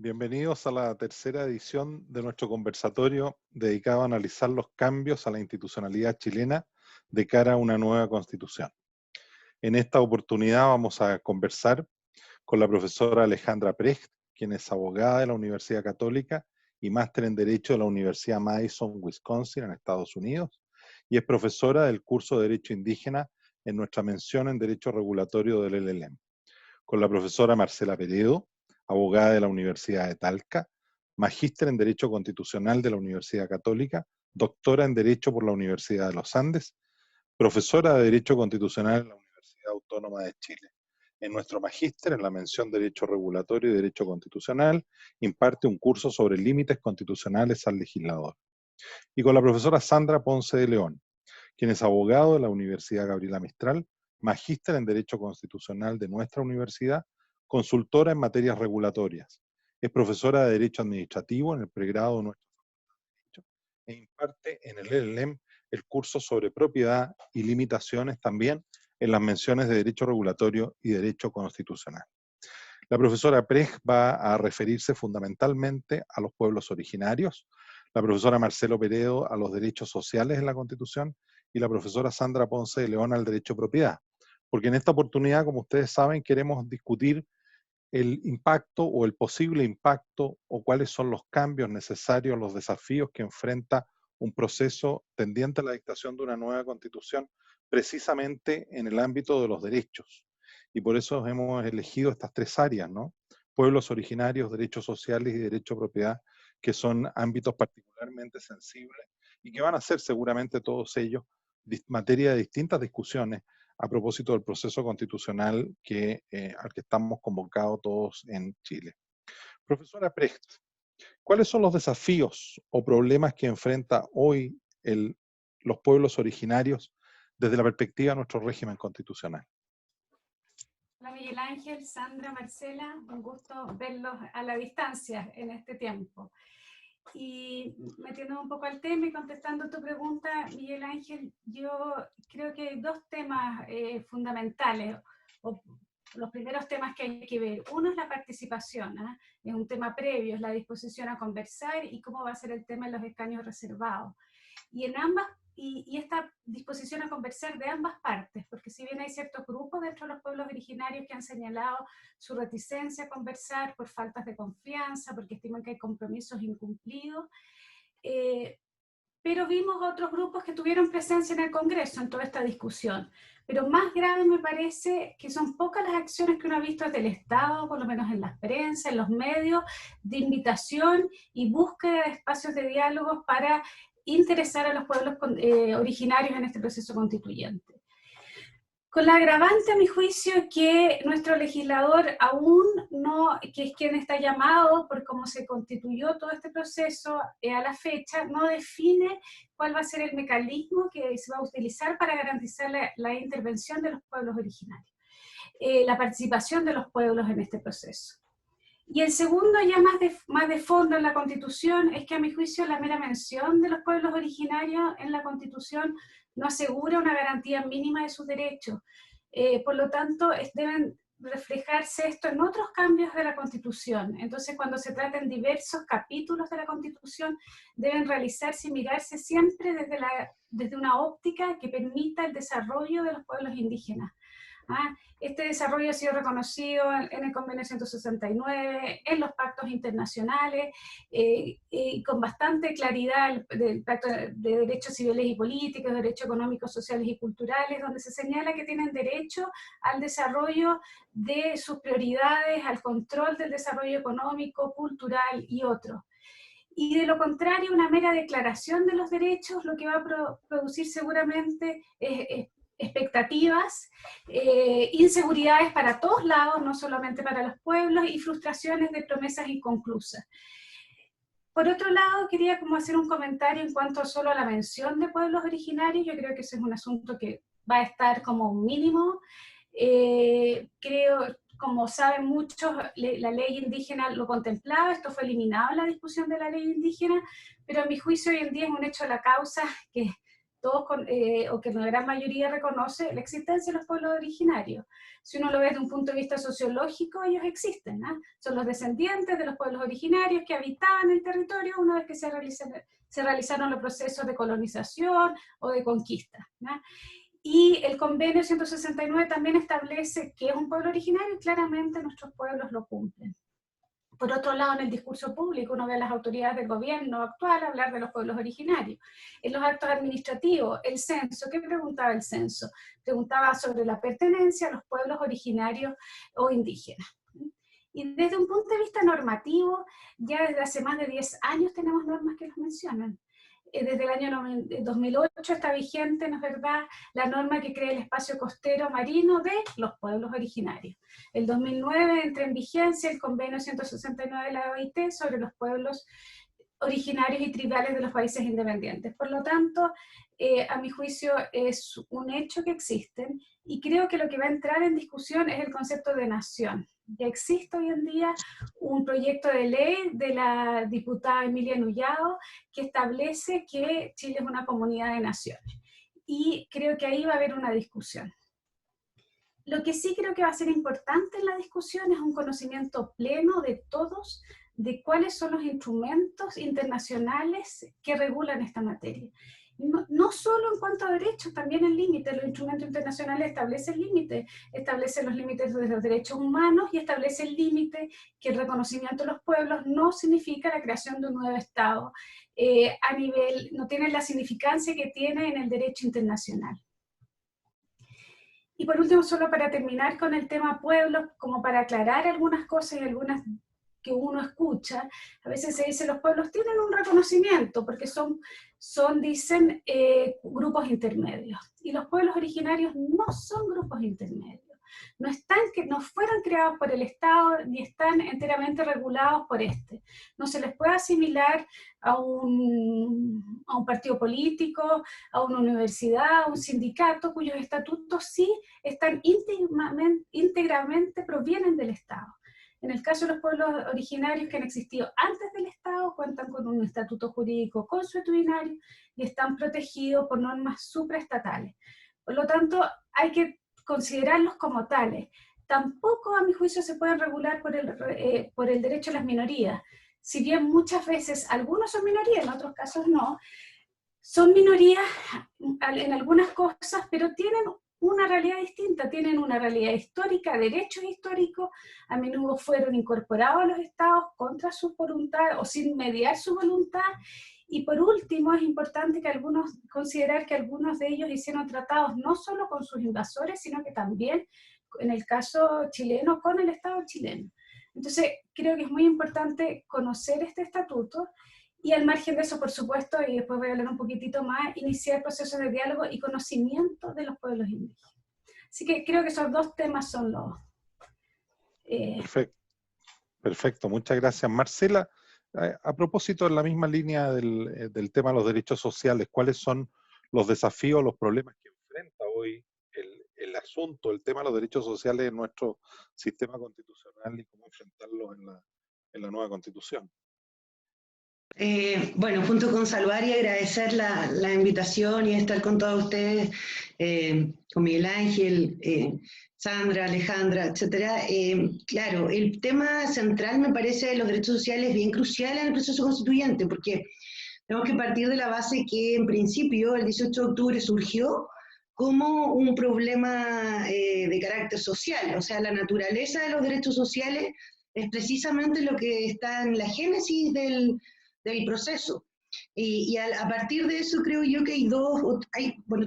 Bienvenidos a la tercera edición de nuestro conversatorio dedicado a analizar los cambios a la institucionalidad chilena de cara a una nueva constitución. En esta oportunidad vamos a conversar con la profesora Alejandra Precht, quien es abogada de la Universidad Católica y máster en Derecho de la Universidad Madison, Wisconsin, en Estados Unidos, y es profesora del curso de Derecho Indígena en nuestra mención en Derecho Regulatorio del LLM. Con la profesora Marcela Peredo, abogada de la Universidad de Talca, magíster en Derecho Constitucional de la Universidad Católica, doctora en Derecho por la Universidad de los Andes, profesora de Derecho Constitucional en la Universidad Autónoma de Chile. En nuestro magíster, en la mención Derecho Regulatorio y Derecho Constitucional, imparte un curso sobre límites constitucionales al legislador. Y con la profesora Sandra Ponce de León, quien es abogado de la Universidad Gabriela Mistral, magíster en Derecho Constitucional de nuestra universidad, consultora en materias regulatorias. Es profesora de Derecho Administrativo en el pregrado de nuestra Facultad de Derecho e imparte en el LLM el curso sobre propiedad y limitaciones también en las menciones de Derecho Regulatorio y Derecho Constitucional. La profesora Precht va a referirse fundamentalmente a los pueblos originarios, la profesora Marcelo Peredo a los derechos sociales en la Constitución y la profesora Sandra Ponce de León al derecho de propiedad. Porque en esta oportunidad, como ustedes saben, queremos discutir el impacto o el posible impacto o cuáles son los cambios necesarios, los desafíos que enfrenta un proceso tendiente a la dictación de una nueva constitución, precisamente en el ámbito de los derechos. Y por eso hemos elegido estas tres áreas, ¿no? Pueblos originarios, derechos sociales y derecho a propiedad, que son ámbitos particularmente sensibles y que van a ser seguramente todos ellos materia de distintas discusiones a propósito del proceso constitucional al que estamos convocados todos en Chile. Profesora Precht, ¿cuáles son los desafíos o problemas que enfrenta hoy los pueblos originarios desde la perspectiva de nuestro régimen constitucional? Hola Miguel Ángel, Sandra, Marcela, un gusto verlos a la distancia en este tiempo. Y metiendo un poco al tema y contestando tu pregunta, Miguel Ángel, yo creo que hay dos temas fundamentales, o los primeros temas que hay que ver. Uno es la participación, ¿eh? Es un tema previo, es la disposición a conversar y cómo va a ser el tema de los escaños reservados. Y en ambas y esta disposición a conversar de ambas partes, porque si bien hay ciertos grupos dentro de los pueblos originarios que han señalado su reticencia a conversar por faltas de confianza, porque estiman que hay compromisos incumplidos, pero vimos otros grupos que tuvieron presencia en el Congreso en toda esta discusión. Pero más grave me parece que son pocas las acciones que uno ha visto desde el Estado, por lo menos en la prensa, en los medios, de invitación y búsqueda de espacios de diálogos para interesar a los pueblos originarios en este proceso constituyente. Con la agravante, a mi juicio, que nuestro legislador aún no, que es quien está llamado por cómo se constituyó todo este proceso a la fecha, no define cuál va a ser el mecanismo que se va a utilizar para garantizar la intervención de los pueblos originarios, la participación de los pueblos en este proceso. Y el segundo, ya más de fondo en la Constitución, es que a mi juicio la mera mención de los pueblos originarios en la Constitución no asegura una garantía mínima de sus derechos. Por lo tanto, deben reflejarse esto en otros cambios de la Constitución. Entonces, cuando se traten diversos capítulos de la Constitución, deben realizarse y mirarse siempre desde una óptica que permita el desarrollo de los pueblos indígenas. Este desarrollo ha sido reconocido en el Convenio 169, en los pactos internacionales, con bastante claridad del Pacto de Derechos Civiles y Políticos, Derechos Económicos, Sociales y Culturales, donde se señala que tienen derecho al desarrollo de sus prioridades, al control del desarrollo económico, cultural y otros. Y de lo contrario, una mera declaración de los derechos lo que va a producir seguramente es expectativas, inseguridades para todos lados, no solamente para los pueblos, y frustraciones de promesas inconclusas. Por otro lado, quería como hacer un comentario en cuanto solo a la mención de pueblos originarios. Yo creo que ese es un asunto que va a estar como mínimo. Creo, como saben muchos, la ley indígena lo contemplaba, esto fue eliminado en la discusión de la ley indígena, pero a mi juicio hoy en día es un hecho de la causa que o que la gran mayoría reconoce la existencia de los pueblos originarios. Si uno lo ve desde un punto de vista sociológico, ellos existen, ¿no? Son los descendientes de los pueblos originarios que habitaban el territorio una vez que se realizaron los procesos de colonización o de conquista, ¿no? Y el convenio 169 también establece que es un pueblo originario y claramente nuestros pueblos lo cumplen. Por otro lado, en el discurso público uno ve a las autoridades del gobierno actual hablar de los pueblos originarios. En los actos administrativos, el censo, ¿qué preguntaba el censo? Preguntaba sobre la pertenencia a los pueblos originarios o indígenas. Y desde un punto de vista normativo, ya desde hace más de 10 años tenemos normas que los mencionan. Desde el año 2008 está vigente, ¿no es verdad?, la norma que crea el espacio costero marino de los pueblos originarios. El 2009 entra en vigencia el convenio 169 de la OIT sobre los pueblos originarios y tribales de los países independientes. Por lo tanto, a mi juicio es un hecho que existen, y creo que lo que va a entrar en discusión es el concepto de nación. Ya existe hoy en día un proyecto de ley de la diputada Emilia Nullado que establece que Chile es una comunidad de naciones, y creo que ahí va a haber una discusión. Lo que sí creo que va a ser importante en la discusión es un conocimiento pleno de todos de cuáles son los instrumentos internacionales que regulan esta materia. No solo en cuanto a derechos, también el límite. Los instrumentos internacionales establecen límites, establecen los límites de los derechos humanos y establece el límite que el reconocimiento de los pueblos no significa la creación de un nuevo Estado, no tiene la significancia que tiene en el derecho internacional. Y por último, solo para terminar con el tema pueblos, como para aclarar algunas cosas y algunas que uno escucha, a veces se dice los pueblos tienen un reconocimiento porque dicen, grupos intermedios. Y los pueblos originarios no son grupos intermedios. No fueron creados por el Estado ni están enteramente regulados por este. No se les puede asimilar a un partido político, a una universidad, a un sindicato cuyos estatutos sí están íntegramente provienen del Estado. En el caso de los pueblos originarios que han existido antes del Estado, cuentan con un estatuto jurídico consuetudinario y están protegidos por normas supraestatales. Por lo tanto, hay que considerarlos como tales. Tampoco, a mi juicio, se pueden regular por el derecho a las minorías. Si bien muchas veces algunos son minorías, en otros casos no, son minorías en algunas cosas, pero tienen una realidad distinta, tienen una realidad histórica, derechos históricos, a menudo fueron incorporados a los estados contra su voluntad o sin mediar su voluntad, y por último es importante considerar que algunos de ellos hicieron tratados no solo con sus invasores, sino que también, en el caso chileno, con el Estado chileno. Entonces creo que es muy importante conocer este estatuto, y al margen de eso, por supuesto, y después voy a hablar un poquitito más, iniciar procesos de diálogo y conocimiento de los pueblos indígenas. Así que creo que esos dos temas son los... Perfecto, muchas gracias. Marcela, a propósito, en la misma línea del tema de los derechos sociales, ¿cuáles son los desafíos, los problemas que enfrenta hoy el asunto, el tema de los derechos sociales en nuestro sistema constitucional y cómo enfrentarlos en la nueva Constitución? Bueno, junto con saludar y agradecer la invitación y estar con todos ustedes, con Miguel Ángel, Sandra, Alejandra, etcétera. Claro, el tema central me parece de los derechos sociales bien crucial en el proceso constituyente, porque tenemos que partir de la base que en principio el 18 de octubre surgió como un problema de carácter social, o sea, la naturaleza de los derechos sociales es precisamente lo que está en la génesis del proceso. Y a partir de eso creo yo que hay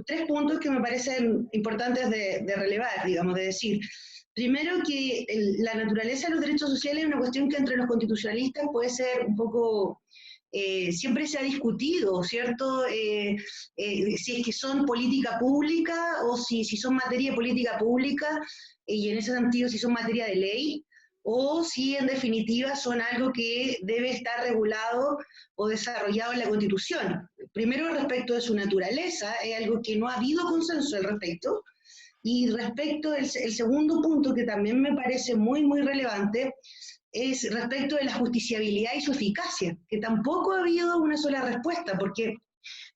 tres puntos que me parecen importantes de relevar, digamos, de decir. Primero, que la naturaleza de los derechos sociales es una cuestión que entre los constitucionalistas puede ser un poco... siempre se ha discutido, ¿cierto? Si es que son política pública o si son materia de política pública, y en ese sentido si son materia de ley, o si en definitiva son algo que debe estar regulado o desarrollado en la Constitución. Primero, respecto de su naturaleza, es algo que no ha habido consenso al respecto, y respecto del segundo punto, que también me parece muy, muy relevante, es respecto de la justiciabilidad y su eficacia, que tampoco ha habido una sola respuesta, porque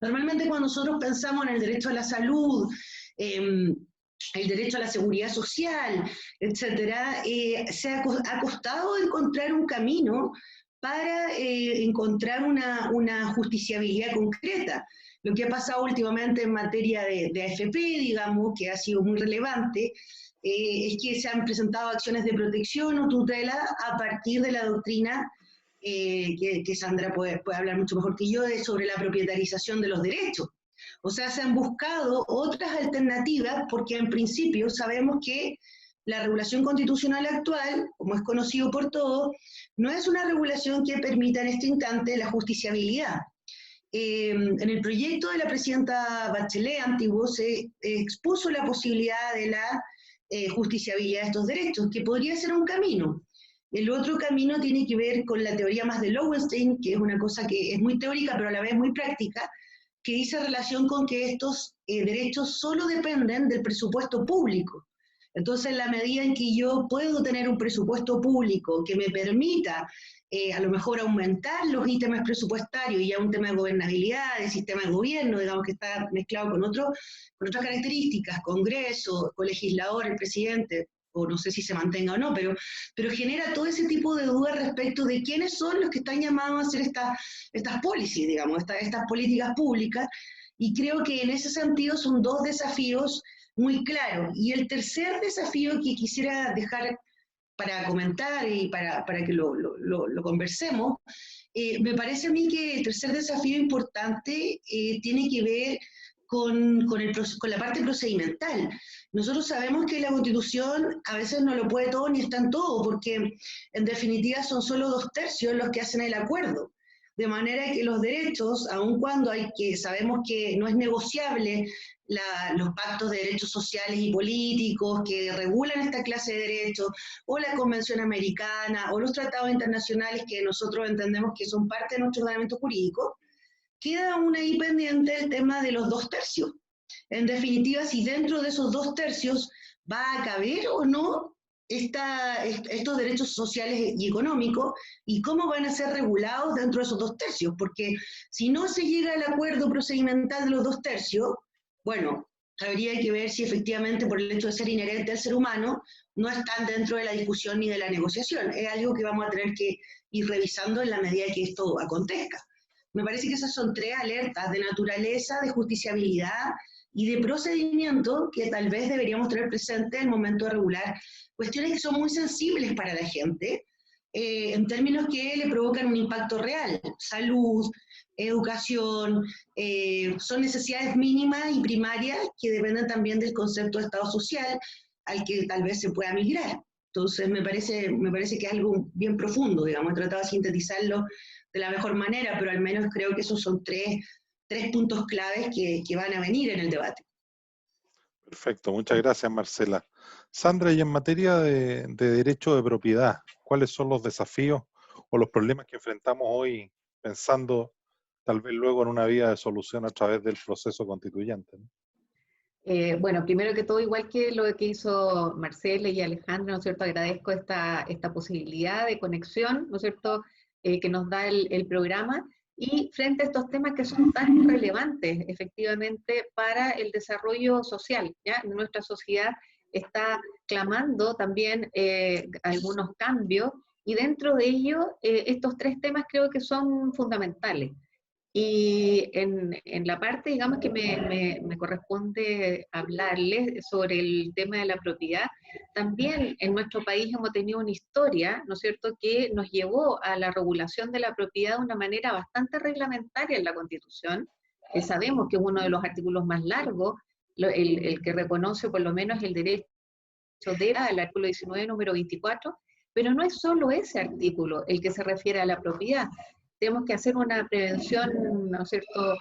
Normalmente cuando nosotros pensamos en el derecho a la salud, el derecho a la seguridad social, etcétera, se ha costado encontrar un camino para encontrar una justiciabilidad concreta. Lo que ha pasado últimamente en materia de AFP, digamos, que ha sido muy relevante, es que se han presentado acciones de protección o tutela a partir de la doctrina que Sandra puede hablar mucho mejor que yo, sobre la propietarización de los derechos. O sea, se han buscado otras alternativas porque en principio sabemos que la regulación constitucional actual, como es conocido por todos, no es una regulación que permita en este instante la justiciabilidad. En el proyecto de la presidenta Bachelet antiguo se expuso la posibilidad de la justiciabilidad de estos derechos, que podría ser un camino. El otro camino tiene que ver con la teoría más de Lowenstein, que es una cosa que es muy teórica pero a la vez muy práctica, que dice relación con que estos derechos solo dependen del presupuesto público. Entonces, en la medida en que yo puedo tener un presupuesto público que me permita a lo mejor aumentar los ítems presupuestarios, y ya un tema de gobernabilidad, de sistema de gobierno, digamos que está mezclado con otras características, Congreso, colegislador, el presidente, o no sé si se mantenga o no, pero genera todo ese tipo de dudas respecto de quiénes son los que están llamados a hacer estas policies, digamos, estas políticas públicas, y creo que en ese sentido son dos desafíos muy claros. Y el tercer desafío que quisiera dejar para comentar y para que lo conversemos, me parece a mí que el tercer desafío importante tiene que ver con la parte procedimental. Nosotros sabemos que la Constitución a veces no lo puede todo ni está en todo, porque en definitiva son solo 2/3 los que hacen el acuerdo. De manera que los derechos, aun cuando sabemos que no es negociable los pactos de derechos sociales y políticos que regulan esta clase de derechos, o la Convención Americana, o los tratados internacionales que nosotros entendemos que son parte de nuestro ordenamiento jurídico, queda aún ahí pendiente el tema de los 2/3. En definitiva, si dentro de esos 2/3 va a caber o no estos derechos sociales y económicos, y cómo van a ser regulados dentro de esos 2/3, porque si no se llega al acuerdo procedimental de los 2/3, bueno, habría que ver si efectivamente por el hecho de ser inherente al ser humano, no están dentro de la discusión ni de la negociación. Es algo que vamos a tener que ir revisando en la medida que esto acontezca. Me parece que esas son tres alertas de naturaleza, de justiciabilidad y de procedimiento que tal vez deberíamos tener presente al momento de regular cuestiones que son muy sensibles para la gente, en términos que le provocan un impacto real: salud, educación, son necesidades mínimas y primarias que dependen también del concepto de Estado social al que tal vez se pueda migrar. Entonces me parece que es algo bien profundo, digamos. He tratado de sintetizarlo de la mejor manera, pero al menos creo que esos son tres puntos claves que van a venir en el debate. Perfecto, muchas gracias, Marcela. Sandra, y en materia de derecho de propiedad, ¿cuáles son los desafíos o los problemas que enfrentamos hoy, pensando tal vez luego en una vía de solución a través del proceso constituyente, ¿no? Bueno, primero que todo, igual que lo que hizo Marcela y Alejandra, ¿no es cierto?, agradezco esta posibilidad de conexión, ¿no es cierto?, que nos da el programa, y frente a estos temas que son tan relevantes, efectivamente, para el desarrollo social, ¿ya? Nuestra sociedad está clamando también algunos cambios, y dentro de ello, estos tres temas creo que son fundamentales. Y en la parte, digamos, que me corresponde hablarles sobre el tema de la propiedad, también en nuestro país hemos tenido una historia, ¿no es cierto?, que nos llevó a la regulación de la propiedad de una manera bastante reglamentaria en la Constitución. Sabemos que es uno de los artículos más largos, el que reconoce por lo menos el derecho el artículo 19, número 24, pero no es solo ese artículo el que se refiere a la propiedad. Tenemos que hacer una prevención, ¿no es cierto?,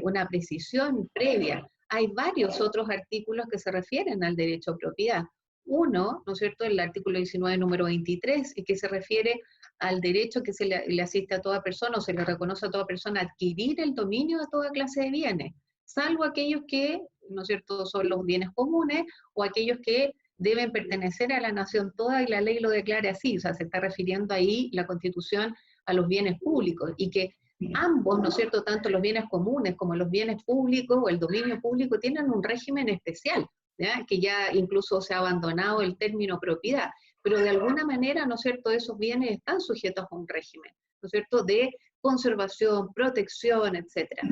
una precisión previa. Hay varios otros artículos que se refieren al derecho a propiedad. Uno, ¿no es cierto?, el artículo 19, número 23, y que se refiere al derecho que se le asiste a toda persona o se le reconoce a toda persona adquirir el dominio de toda clase de bienes, salvo aquellos que, ¿no es cierto?, son los bienes comunes o aquellos que deben pertenecer a la nación toda y la ley lo declara así. O sea, se está refiriendo ahí la Constitución a los bienes públicos, y que ambos, ¿no es cierto?, tanto los bienes comunes como los bienes públicos o el dominio público tienen un régimen especial, ¿ya? Que ya incluso se ha abandonado el término propiedad, pero de alguna manera, ¿no es cierto?, esos bienes están sujetos a un régimen, ¿no es cierto?, de conservación, protección, etcétera.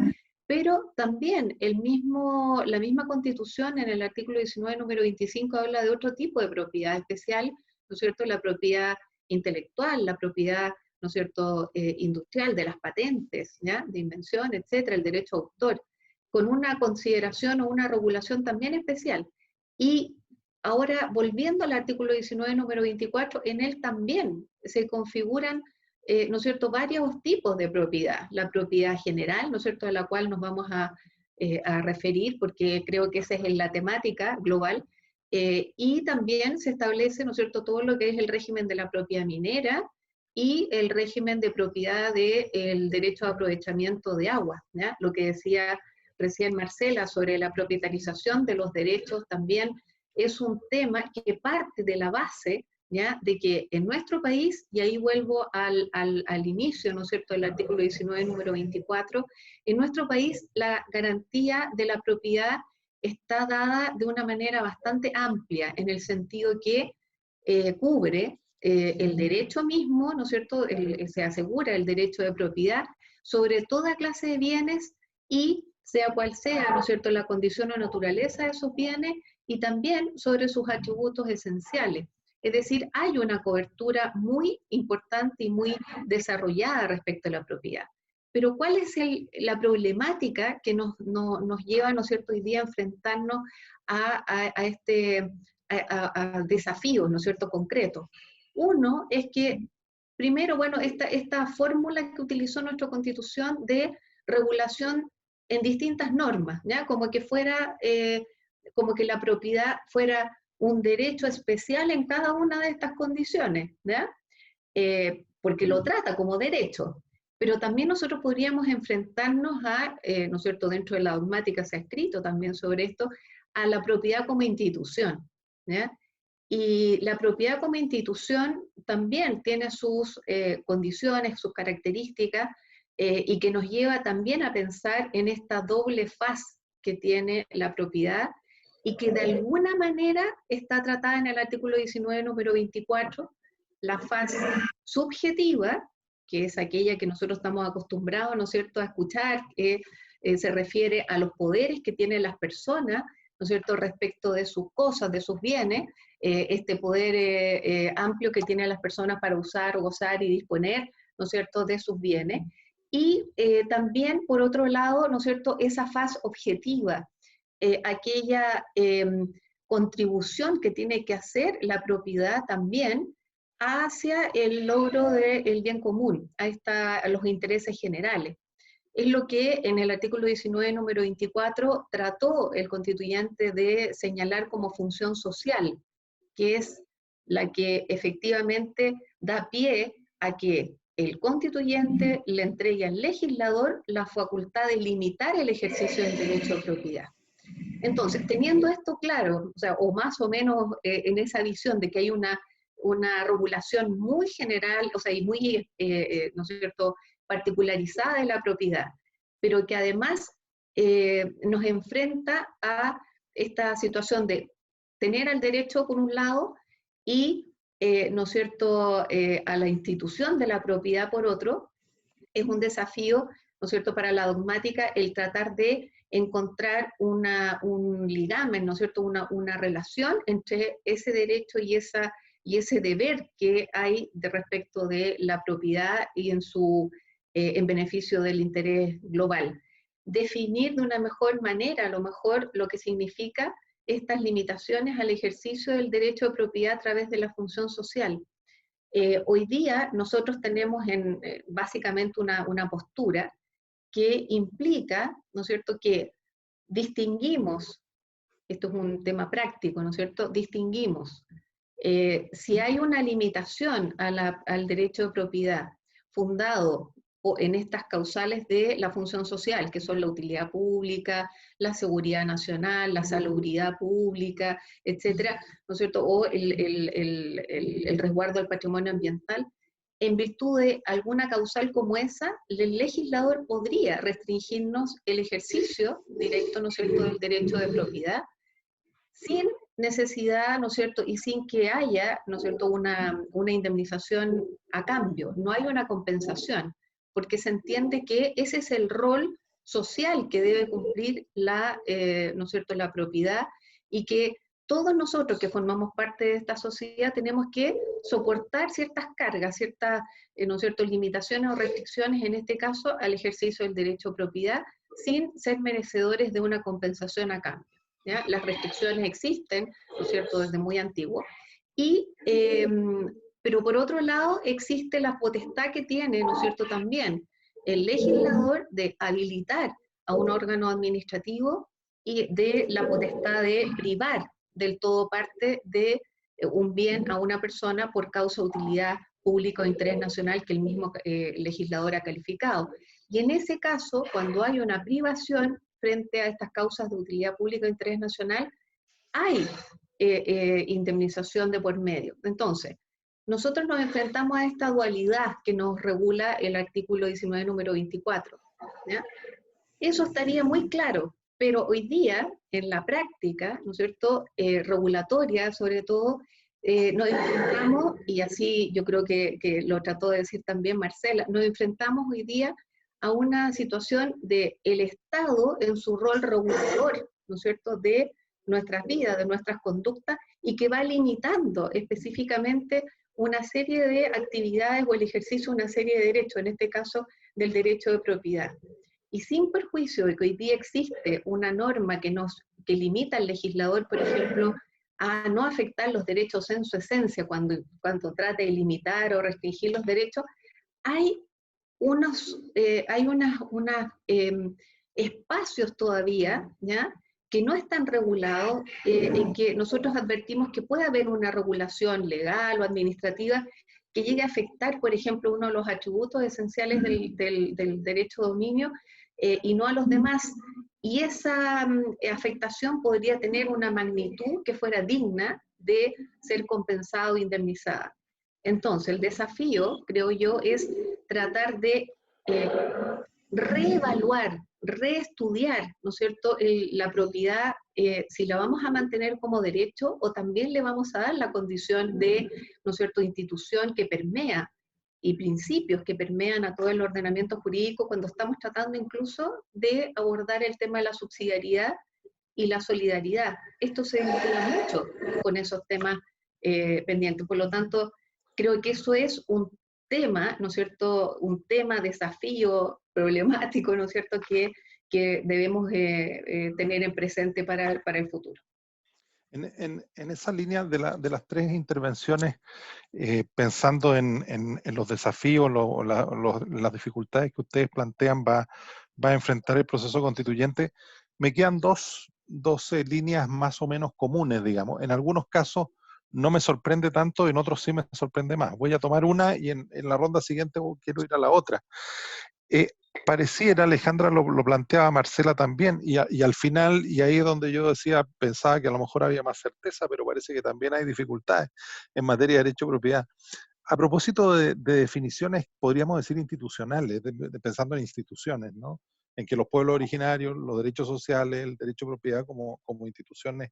Pero también la misma Constitución en el artículo 19, número 25, habla de otro tipo de propiedad especial, ¿no es cierto?, la propiedad intelectual, la propiedad, ¿no es cierto?, industrial, de las patentes, ¿ya?, de invención, etcétera, el derecho a autor, con una consideración o una regulación también especial. Y ahora, volviendo al artículo 19, número 24, en él también se configuran, ¿no es cierto?, varios tipos de propiedad. La propiedad general, ¿no es cierto?, de la cual nos vamos a referir, porque creo que esa es la temática global, y también se establece, ¿no es cierto?, todo lo que es el régimen de la propiedad minera y el régimen de propiedad del derecho a aprovechamiento de agua, ¿ya? Lo que decía recién Marcela sobre la propietarización de los derechos también es un tema que parte de la base, ¿ya?, de que en nuestro país, y ahí vuelvo al inicio, ¿no es cierto?, del artículo 19, número 24, en nuestro país la garantía de la propiedad está dada de una manera bastante amplia, en el sentido que cubre el derecho mismo, ¿no es cierto?, se asegura el derecho de propiedad sobre toda clase de bienes y sea cual sea, ¿no es cierto?, la condición o naturaleza de esos bienes y también sobre sus atributos esenciales. Es decir, hay una cobertura muy importante y muy desarrollada respecto a la propiedad. Pero ¿cuál es la problemática que nos lleva, ¿no es cierto?, hoy día a enfrentarnos a desafíos, ¿no es cierto?, concretos? Uno es que, primero, bueno, esta fórmula que utilizó nuestra Constitución de regulación en distintas normas, ¿ya? Como que como que la propiedad fuera un derecho especial en cada una de estas condiciones, ¿ya? Porque lo trata como derecho. Pero también nosotros podríamos enfrentarnos ¿no es cierto?, dentro de la dogmática se ha escrito también sobre esto, a la propiedad como institución, ¿ya? Y la propiedad como institución también tiene sus condiciones, sus características, y que nos lleva también a pensar en esta doble faz que tiene la propiedad, y que de alguna manera está tratada en el artículo 19, número 24, la faz subjetiva, que es aquella que nosotros estamos acostumbrados, ¿no es cierto?, a escuchar, que se refiere a los poderes que tienen las personas, ¿no es cierto?, respecto de sus cosas, de sus bienes, este poder amplio que tienen las personas para usar, gozar y disponer, ¿no es cierto?, de sus bienes. Y también, por otro lado, ¿no es cierto?, esa faz objetiva, aquella contribución que tiene que hacer la propiedad también hacia el logro del bien común, a los intereses generales. Es lo que en el artículo 19, número 24, trató el constituyente de señalar como función social, que es la que efectivamente da pie a que el constituyente le entregue al legislador la facultad de limitar el ejercicio del derecho de propiedad. Entonces, teniendo esto claro, o más o menos en esa visión de que hay una regulación muy general, y muy, ¿no es cierto?, particularizada de la propiedad, pero que además nos enfrenta a esta situación de tener al derecho por un lado y, ¿no es cierto?, a la institución de la propiedad por otro, es un desafío, ¿no es cierto?, para la dogmática el tratar de encontrar un ligamen, ¿no es cierto?, una relación entre ese derecho y ese deber que hay respecto de la propiedad y en beneficio del interés global. Definir de una mejor manera, a lo mejor, lo que significa estas limitaciones al ejercicio del derecho de propiedad a través de la función social. Hoy día nosotros tenemos básicamente una postura que implica, ¿no es cierto?, que distinguimos, esto es un tema práctico, ¿no es cierto?, distinguimos si hay una limitación al derecho de propiedad fundado en estas causales de la función social, que son la utilidad pública, la seguridad nacional, la salubridad pública, etcétera, ¿no es cierto?, o el resguardo del patrimonio ambiental, en virtud de alguna causal como esa, el legislador podría restringirnos el ejercicio directo, ¿no es cierto?, del derecho de propiedad, sin necesidad, ¿no es cierto?, y sin que haya, ¿no es cierto?, una indemnización a cambio. No hay una compensación, porque se entiende que ese es el rol social que debe cumplir ¿no es cierto?, la propiedad, y que todos nosotros que formamos parte de esta sociedad tenemos que soportar ciertas cargas, ciertas, ¿no es cierto?, limitaciones o restricciones, en este caso, al ejercicio del derecho a propiedad, sin ser merecedores de una compensación a cambio. ¿Ya? Las restricciones existen, ¿no es cierto?, desde muy antiguo, pero por otro lado existe la potestad que tiene, ¿no es cierto?, también el legislador de habilitar a un órgano administrativo y de la potestad de privar del todo parte de un bien a una persona por causa de utilidad pública o interés nacional que el mismo legislador ha calificado. Y en ese caso, cuando hay una privación frente a estas causas de utilidad pública o interés nacional, hay indemnización de por medio. Entonces, nosotros nos enfrentamos a esta dualidad que nos regula el artículo 19, número 24. ¿Ya? Eso estaría muy claro, pero hoy día, en la práctica, ¿no es cierto?, regulatoria sobre todo, nos enfrentamos, y así yo creo que lo trató de decir también Marcela, nos enfrentamos hoy día a una situación de el Estado en su rol regulador, ¿no es cierto?, de nuestras vidas, de nuestras conductas, y que va limitando específicamente una serie de actividades o el ejercicio de una serie de derechos, en este caso del derecho de propiedad. Y sin perjuicio de que hoy día existe una norma que limita al legislador, por ejemplo, a no afectar los derechos en su esencia cuando trate de limitar o restringir los derechos, hay unos espacios todavía, ¿ya?, que no están regulados, en que nosotros advertimos que puede haber una regulación legal o administrativa que llegue a afectar, por ejemplo, uno de los atributos esenciales del derecho de dominio, y no a los demás. Y esa afectación podría tener una magnitud que fuera digna de ser compensada o indemnizada. Entonces, el desafío, creo yo, es tratar de reevaluar, reestudiar, ¿no es cierto?, la propiedad, si la vamos a mantener como derecho o también le vamos a dar la condición de, ¿no es cierto?, institución que permea y principios que permean a todo el ordenamiento jurídico cuando estamos tratando incluso de abordar el tema de la subsidiariedad y la solidaridad. Esto se vincula mucho con esos temas pendientes. Por lo tanto, creo que eso es un tema, ¿no es cierto?, un tema, desafío, problemático, ¿no es cierto?, que debemos tener en presente para el futuro. En esa línea de las tres intervenciones, pensando en los desafíos, las dificultades que ustedes plantean va a enfrentar el proceso constituyente, me quedan dos líneas más o menos comunes, digamos. En algunos casos no me sorprende tanto, en otros sí me sorprende más. Voy a tomar una y en la ronda siguiente quiero ir a la otra. Pareciera, Alejandra lo planteaba, Marcela también, y al final, y ahí es donde yo decía, pensaba que a lo mejor había más certeza, pero parece que también hay dificultades en materia de derecho de propiedad. A propósito de definiciones, podríamos decir institucionales, pensando en instituciones, ¿no? En que los pueblos originarios, los derechos sociales, el derecho de propiedad como instituciones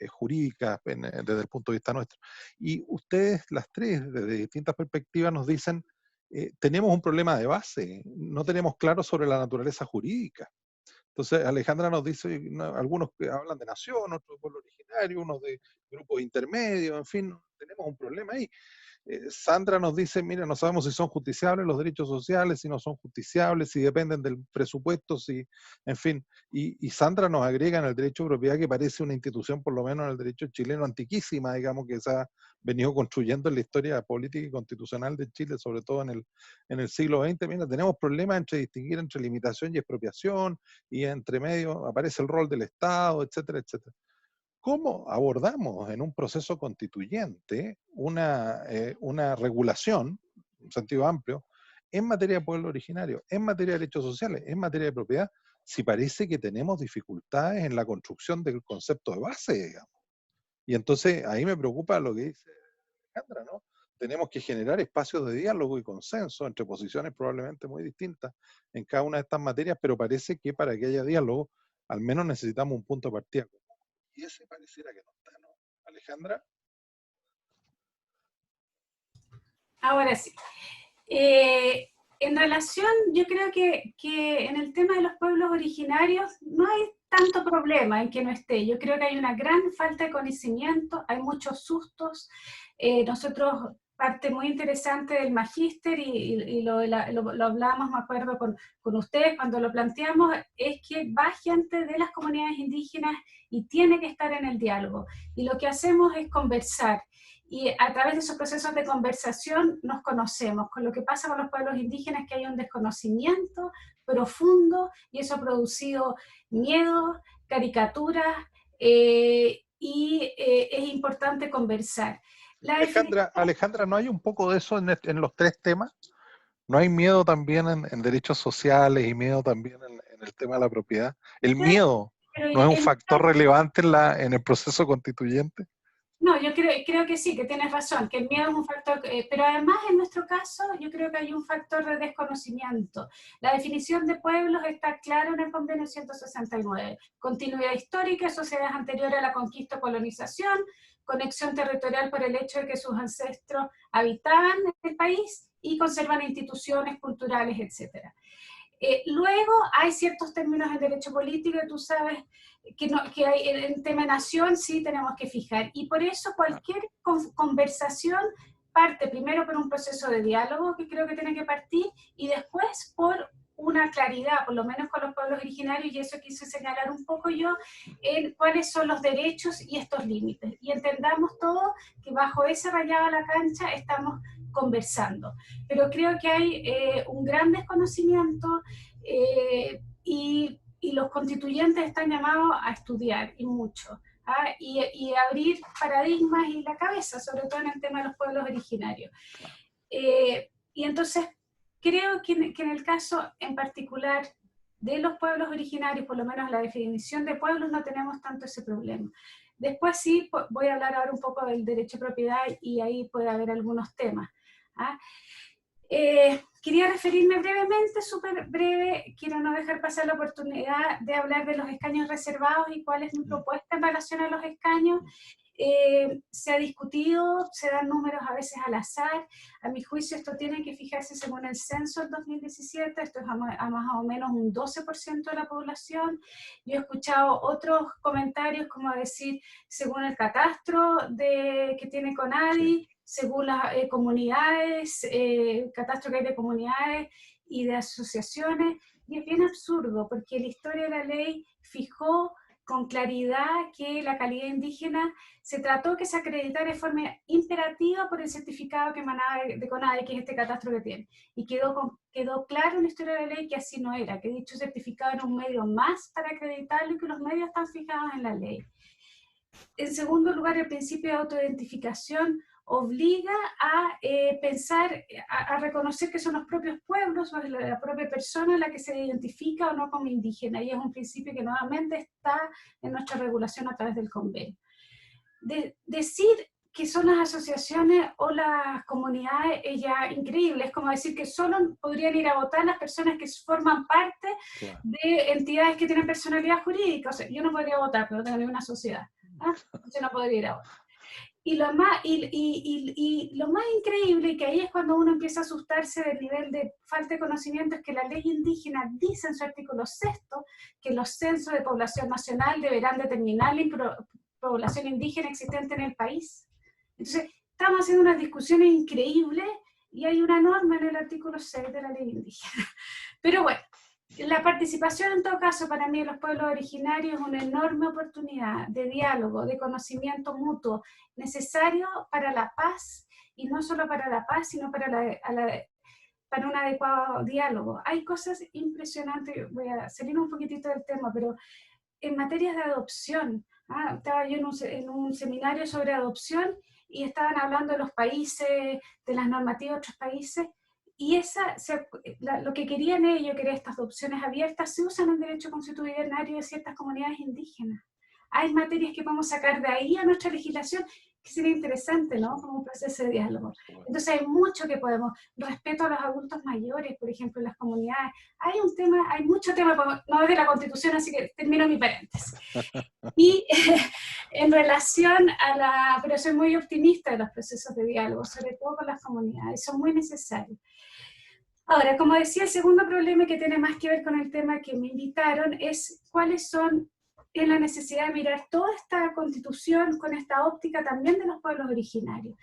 jurídicas desde el punto de vista nuestro. Y ustedes, las tres, desde distintas perspectivas, nos dicen, tenemos un problema de base, no tenemos claro sobre la naturaleza jurídica. Entonces, Alejandra nos dice, algunos que hablan de nación, otros de pueblo originario, unos de grupos intermedios, en fin, tenemos un problema ahí. Sandra nos dice, mira, no sabemos si son justiciables los derechos sociales, si no son justiciables, si dependen del presupuesto, si, en fin. Y Sandra nos agrega en el derecho de propiedad que parece una institución, por lo menos en el derecho chileno, antiquísima, digamos, que se ha venido construyendo en la historia política y constitucional de Chile, sobre todo en el siglo XX. Mira, tenemos problemas entre distinguir entre limitación y expropiación, y entre medio aparece el rol del Estado, etcétera, etcétera. ¿Cómo abordamos en un proceso constituyente una regulación, en un sentido amplio, en materia de pueblo originario, en materia de derechos sociales, en materia de propiedad, si parece que tenemos dificultades en la construcción del concepto de base, digamos? Y entonces ahí me preocupa lo que dice Alejandra, ¿no? tenemos que generar espacios de diálogo y consenso entre posiciones probablemente muy distintas en cada una de estas materias, pero parece que para que haya diálogo, al menos necesitamos un punto de partida común. Y ese pareciera que no está, ¿no? Alejandra. Ahora sí. En relación, yo creo que en el tema de los pueblos originarios no hay tanto problema en que no esté. Yo creo que hay una gran falta de conocimiento, hay muchos sustos. Nosotros, parte muy interesante del magíster, y lo hablamos, me acuerdo, con ustedes cuando lo planteamos, es que va gente de las comunidades indígenas y tiene que estar en el diálogo. Y lo que hacemos es conversar. Y a través de esos procesos de conversación nos conocemos. Con lo que pasa con los pueblos indígenas es que hay un desconocimiento profundo y eso ha producido miedo, caricaturas, y es importante conversar. Alejandra, ¿no hay un poco de eso en los tres temas? ¿No hay miedo también en derechos sociales y miedo también en el tema de la propiedad? ¿El miedo no es un factor relevante en el proceso constituyente? No, yo creo que sí, que tienes razón, que el miedo es un factor, pero además en nuestro caso yo creo que hay un factor de desconocimiento. La definición de pueblos está clara en el convenio 169. Continuidad histórica, sociedades anteriores a la conquista o colonización, conexión territorial por el hecho de que sus ancestros habitaban el país y conservan instituciones culturales, etc. Luego hay ciertos términos en derecho político, tú sabes, que hay en tema nación sí tenemos que fijar, y por eso cualquier conversación parte primero por un proceso de diálogo que creo que tiene que partir, y después por una claridad, por lo menos con los pueblos originarios, y eso quise señalar un poco yo, en cuáles son los derechos y estos límites, y entendamos todo que bajo ese rayado a la cancha estamos conversando. Pero creo que hay un gran desconocimiento, y los constituyentes están llamados a estudiar, y mucho, y abrir paradigmas y la cabeza, sobre todo en el tema de los pueblos originarios. Y entonces creo que en el caso en particular de los pueblos originarios, por lo menos la definición de pueblos, no tenemos tanto ese problema. Después sí, voy a hablar ahora un poco del derecho de propiedad, y ahí puede haber algunos temas. Quería referirme brevemente, súper breve, quiero no dejar pasar la oportunidad de hablar de los escaños reservados y cuál es mi propuesta en relación a los escaños. Se ha discutido, se dan números a veces al azar. A mi juicio esto tiene que fijarse según el censo del 2017, esto es a más o menos un 12% de la población. Yo he escuchado otros comentarios como decir, según el catastro que tiene CONADI, según las comunidades, catastro que hay de comunidades y de asociaciones, y es bien absurdo, porque la historia de la ley fijó con claridad que la calidad indígena se trató que se acreditara de forma imperativa por el certificado que emanaba de CONADE, que es este catastro que tiene. Y quedó claro en la historia de la ley que así no era, que dicho certificado era un medio más para acreditarlo y que los medios están fijados en la ley. En segundo lugar, el principio de autoidentificación obliga a pensar, a reconocer que son los propios pueblos o la propia persona la que se identifica o no como indígena, y es un principio que nuevamente está en nuestra regulación a través del convenio. Decir que son las asociaciones o las comunidades es ya increíble, es como decir que solo podrían ir a votar las personas que forman parte de entidades que tienen personalidad jurídica. O sea, yo no podría votar, pero no tengo ninguna sociedad, yo no podría ir a votar. Y lo más increíble, y que ahí es cuando uno empieza a asustarse del nivel de falta de conocimiento, es que la ley indígena dice en su artículo 6 que los censos de población nacional deberán determinar la población indígena existente en el país. Entonces, estamos haciendo unas discusiones increíbles y hay una norma en el artículo 6 de la ley indígena. Pero bueno, la participación en todo caso para mí de los pueblos originarios es una enorme oportunidad de diálogo, de conocimiento mutuo, necesario para la paz, y no solo para la paz, sino para un adecuado diálogo. Hay cosas impresionantes, voy a salir un poquitito del tema, pero en materias de adopción, estaba yo en un seminario sobre adopción y estaban hablando de los países, de las normativas de otros países, y lo que querían ellos, que eran estas adopciones abiertas, se usan en derecho constitucional de ciertas comunidades indígenas. Hay materias que podemos sacar de ahí a nuestra legislación que sería interesante, ¿no? Como un proceso de diálogo. Entonces hay mucho que podemos, respeto a los adultos mayores, por ejemplo, en las comunidades. Hay un tema, hay mucho tema, no es de la Constitución, así que termino mi paréntesis. Y en relación a la, pero soy muy optimista de los procesos de diálogo, sobre todo con las comunidades, son muy necesarios. Ahora, como decía, el segundo problema que tiene más que ver con el tema que me invitaron es cuáles son en la necesidad de mirar toda esta constitución con esta óptica también de los pueblos originarios.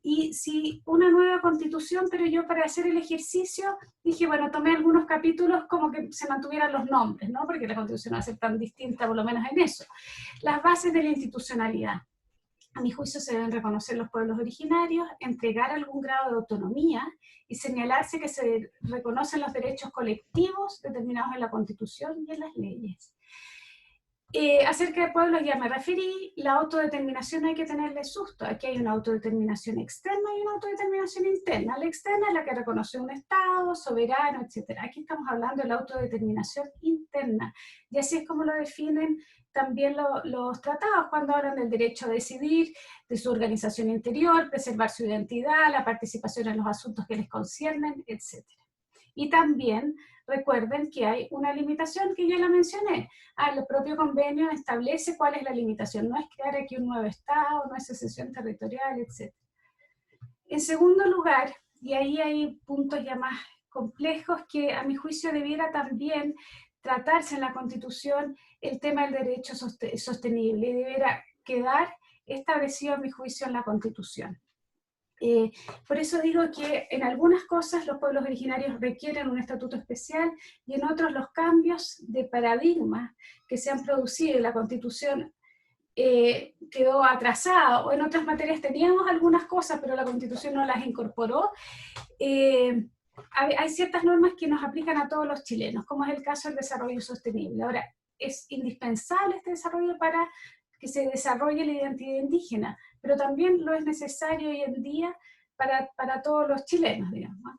Y si una nueva constitución, pero yo para hacer el ejercicio dije, bueno, tomé algunos capítulos como que se mantuvieran los nombres, ¿no? Porque la constitución no va a ser tan distinta, por lo menos en eso. Las bases de la institucionalidad. A mi juicio se deben reconocer los pueblos originarios, entregar algún grado de autonomía y señalarse que se reconocen los derechos colectivos determinados en la Constitución y en las leyes. Acerca de pueblos ya me referí, la autodeterminación hay que tenerle susto. Aquí hay una autodeterminación externa y una autodeterminación interna. La externa es la que reconoce un Estado, soberano, etc. Aquí estamos hablando de la autodeterminación interna. Y así es como lo definen también los tratados cuando hablan del derecho a decidir, de su organización interior, preservar su identidad, la participación en los asuntos que les conciernen, etc. Y también recuerden que hay una limitación que ya la mencioné. El propio convenio establece cuál es la limitación. No es crear aquí un nuevo Estado, no es secesión territorial, etc. En segundo lugar, y ahí hay puntos ya más complejos que a mi juicio debiera también tratarse en la Constitución el tema del derecho sostenible y debiera quedar establecido a mi juicio en la Constitución. Por eso digo que en algunas cosas los pueblos originarios requieren un estatuto especial y en otros los cambios de paradigma que se han producido en la Constitución quedó atrasada, o en otras materias teníamos algunas cosas pero la Constitución no las incorporó. Hay ciertas normas que nos aplican a todos los chilenos, como es el caso del desarrollo sostenible. Ahora, es indispensable este desarrollo para que se desarrolle la identidad indígena, pero también lo es necesario hoy en día para todos los chilenos, digamos.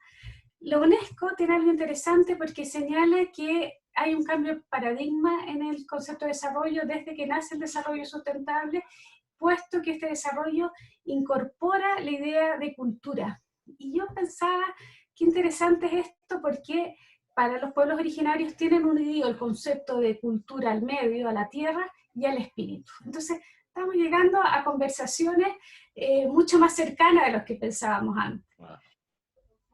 La UNESCO tiene algo interesante porque señala que hay un cambio de paradigma en el concepto de desarrollo desde que nace el desarrollo sustentable, puesto que este desarrollo incorpora la idea de cultura. Y yo pensaba, qué interesante es esto, porque para los pueblos originarios tienen unido el concepto de cultura al medio, a la tierra y al espíritu. Entonces, estamos llegando a conversaciones mucho más cercanas de lo que pensábamos antes.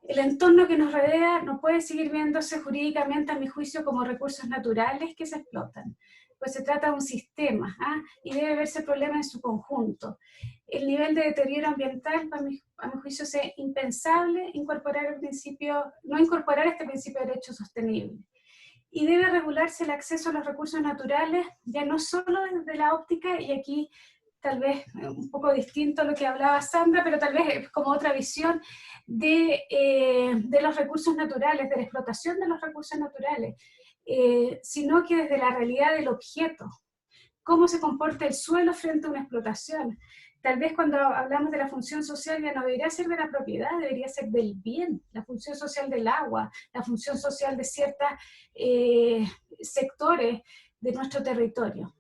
El entorno que nos rodea no puede seguir viéndose jurídicamente, a mi juicio, como recursos naturales que se explotan, pues se trata de un sistema, y debe verse el problema en su conjunto. El nivel de deterioro ambiental, a mi juicio, es impensable no incorporar este principio de derecho sostenible. Y debe regularse el acceso a los recursos naturales, ya no solo desde la óptica, y aquí tal vez un poco distinto a lo que hablaba Sandra, pero tal vez como otra visión de los recursos naturales, de la explotación de los recursos naturales, sino que desde la realidad del objeto, cómo se comporta el suelo frente a una explotación. Tal vez cuando hablamos de la función social ya no debería ser de la propiedad, debería ser del bien, la función social del agua, la función social de ciertos sectores de nuestro territorio.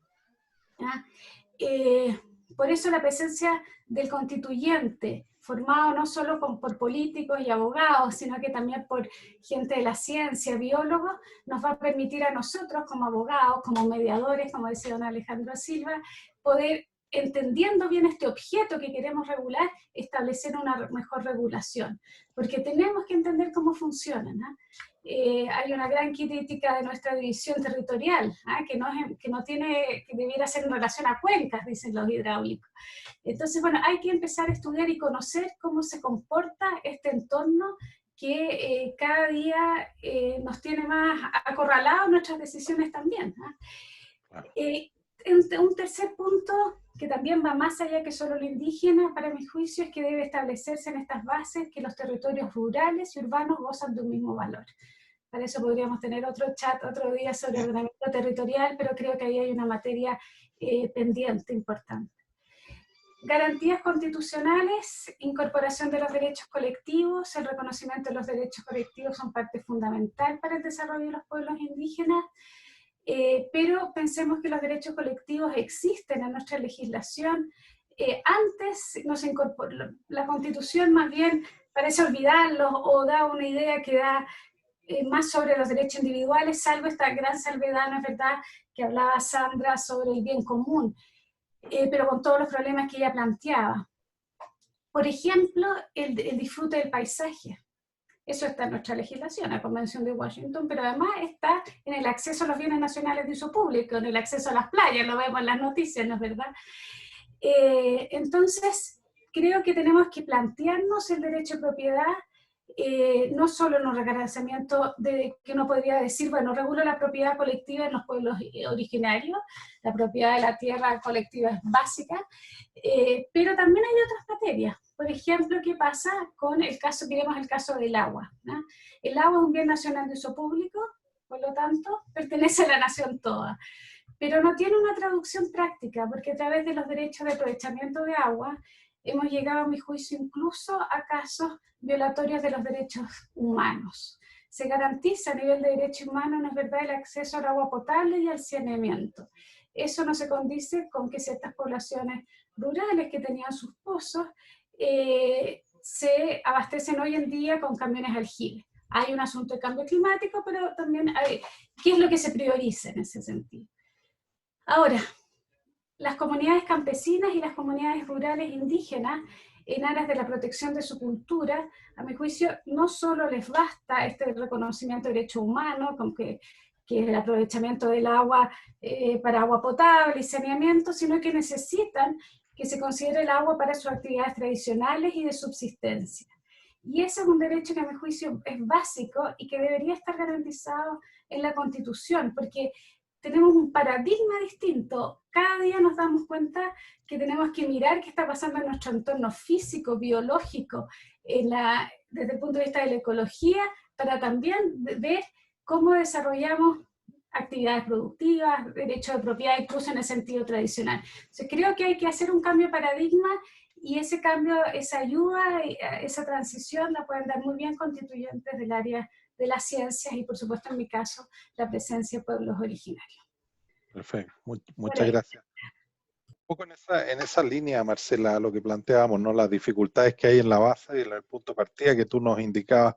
Por eso la presencia del constituyente, formado no solo por políticos y abogados, sino que también por gente de la ciencia, biólogos, nos va a permitir a nosotros como abogados, como mediadores, como decía don Alejandro Silva, poder, entendiendo bien este objeto que queremos regular, establecer una mejor regulación, porque tenemos que entender cómo funcionan. Hay una gran crítica de nuestra división territorial, que debiera ser en relación a cuencas, dicen los hidráulicos. Entonces, bueno, hay que empezar a estudiar y conocer cómo se comporta este entorno que cada día nos tiene más acorralados nuestras decisiones también. Un tercer punto, que también va más allá que solo lo indígena, para mi juicio, es que debe establecerse en estas bases que los territorios rurales y urbanos gozan de un mismo valor. Para eso podríamos tener otro chat otro día sobre ordenamiento territorial, pero creo que ahí hay una materia pendiente importante. Garantías constitucionales, incorporación de los derechos colectivos, el reconocimiento de los derechos colectivos son parte fundamental para el desarrollo de los pueblos indígenas, pero pensemos que los derechos colectivos existen en nuestra legislación, Antes nos incorporó, la Constitución más bien parece olvidarlos o da una idea que da más sobre los derechos individuales, salvo esta gran salvedad, ¿no es verdad?, que hablaba Sandra sobre el bien común, pero con todos los problemas que ella planteaba. Por ejemplo, el disfrute del paisaje. Eso está en nuestra legislación, la Convención de Washington, pero además está en el acceso a los bienes nacionales de uso público, en el acceso a las playas, lo vemos en las noticias, ¿no es verdad? Entonces, creo que tenemos que plantearnos el derecho de propiedad, no solo en un reconocimiento de que uno podría decir, bueno, regulo la propiedad colectiva en los pueblos originarios, la propiedad de la tierra colectiva es básica, pero también hay otras materias. Por ejemplo, ¿qué pasa con el caso, miremos el caso del agua, ¿no? El agua es un bien nacional de uso público, por lo tanto, pertenece a la nación toda, pero no tiene una traducción práctica, porque a través de los derechos de aprovechamiento de agua, hemos llegado, a mi juicio, incluso a casos violatorios de los derechos humanos. Se garantiza a nivel de derecho humano, ¿no es verdad?, el acceso al agua potable y al saneamiento. Eso no se condice con que ciertas poblaciones rurales que tenían sus pozos se abastecen hoy en día con camiones aljibe. Hay un asunto de cambio climático, pero también hay, ¿qué es lo que se prioriza en ese sentido? Ahora, las comunidades campesinas y las comunidades rurales indígenas, en aras de la protección de su cultura, a mi juicio, no solo les basta este reconocimiento de derechos humanos, como que es el aprovechamiento del agua para agua potable y saneamiento, sino que necesitan que se considere el agua para sus actividades tradicionales y de subsistencia. Y ese es un derecho que a mi juicio es básico y que debería estar garantizado en la Constitución, porque tenemos un paradigma distinto. Cada día nos damos cuenta que tenemos que mirar qué está pasando en nuestro entorno físico, biológico, desde el punto de vista de la ecología, para también ver cómo desarrollamos actividades productivas, derechos de propiedad, incluso en el sentido tradicional. Entonces, creo que hay que hacer un cambio de paradigma y ese cambio, esa ayuda, esa transición la pueden dar muy bien constituyentes del área de las ciencias y, por supuesto, en mi caso, la presencia de pueblos originarios. Perfecto, muchas gracias. Un poco en esa línea, Marcela, lo que planteábamos, ¿no? Las dificultades que hay en la base y en el punto de partida que tú nos indicabas,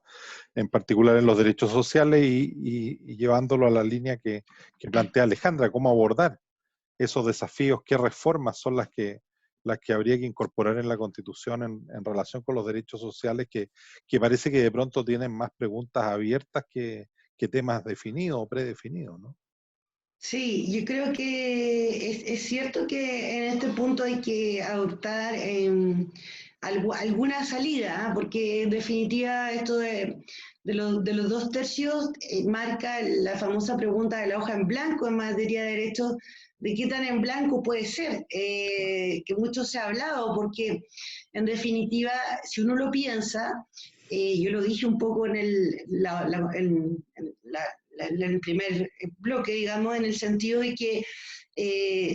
en particular en los derechos sociales y llevándolo a la línea que plantea Alejandra, cómo abordar esos desafíos, qué reformas son las que habría que incorporar en la Constitución en relación con los derechos sociales, que parece que de pronto tienen más preguntas abiertas que temas definidos o predefinidos, ¿no? Sí, yo creo que es cierto que en este punto hay que adoptar alguna salida, porque en definitiva esto de los 2/3 marca la famosa pregunta de la hoja en blanco en materia de derechos, de qué tan en blanco puede ser, que mucho se ha hablado, porque en definitiva, si uno lo piensa, yo lo dije un poco en el primer bloque, digamos, en el sentido de que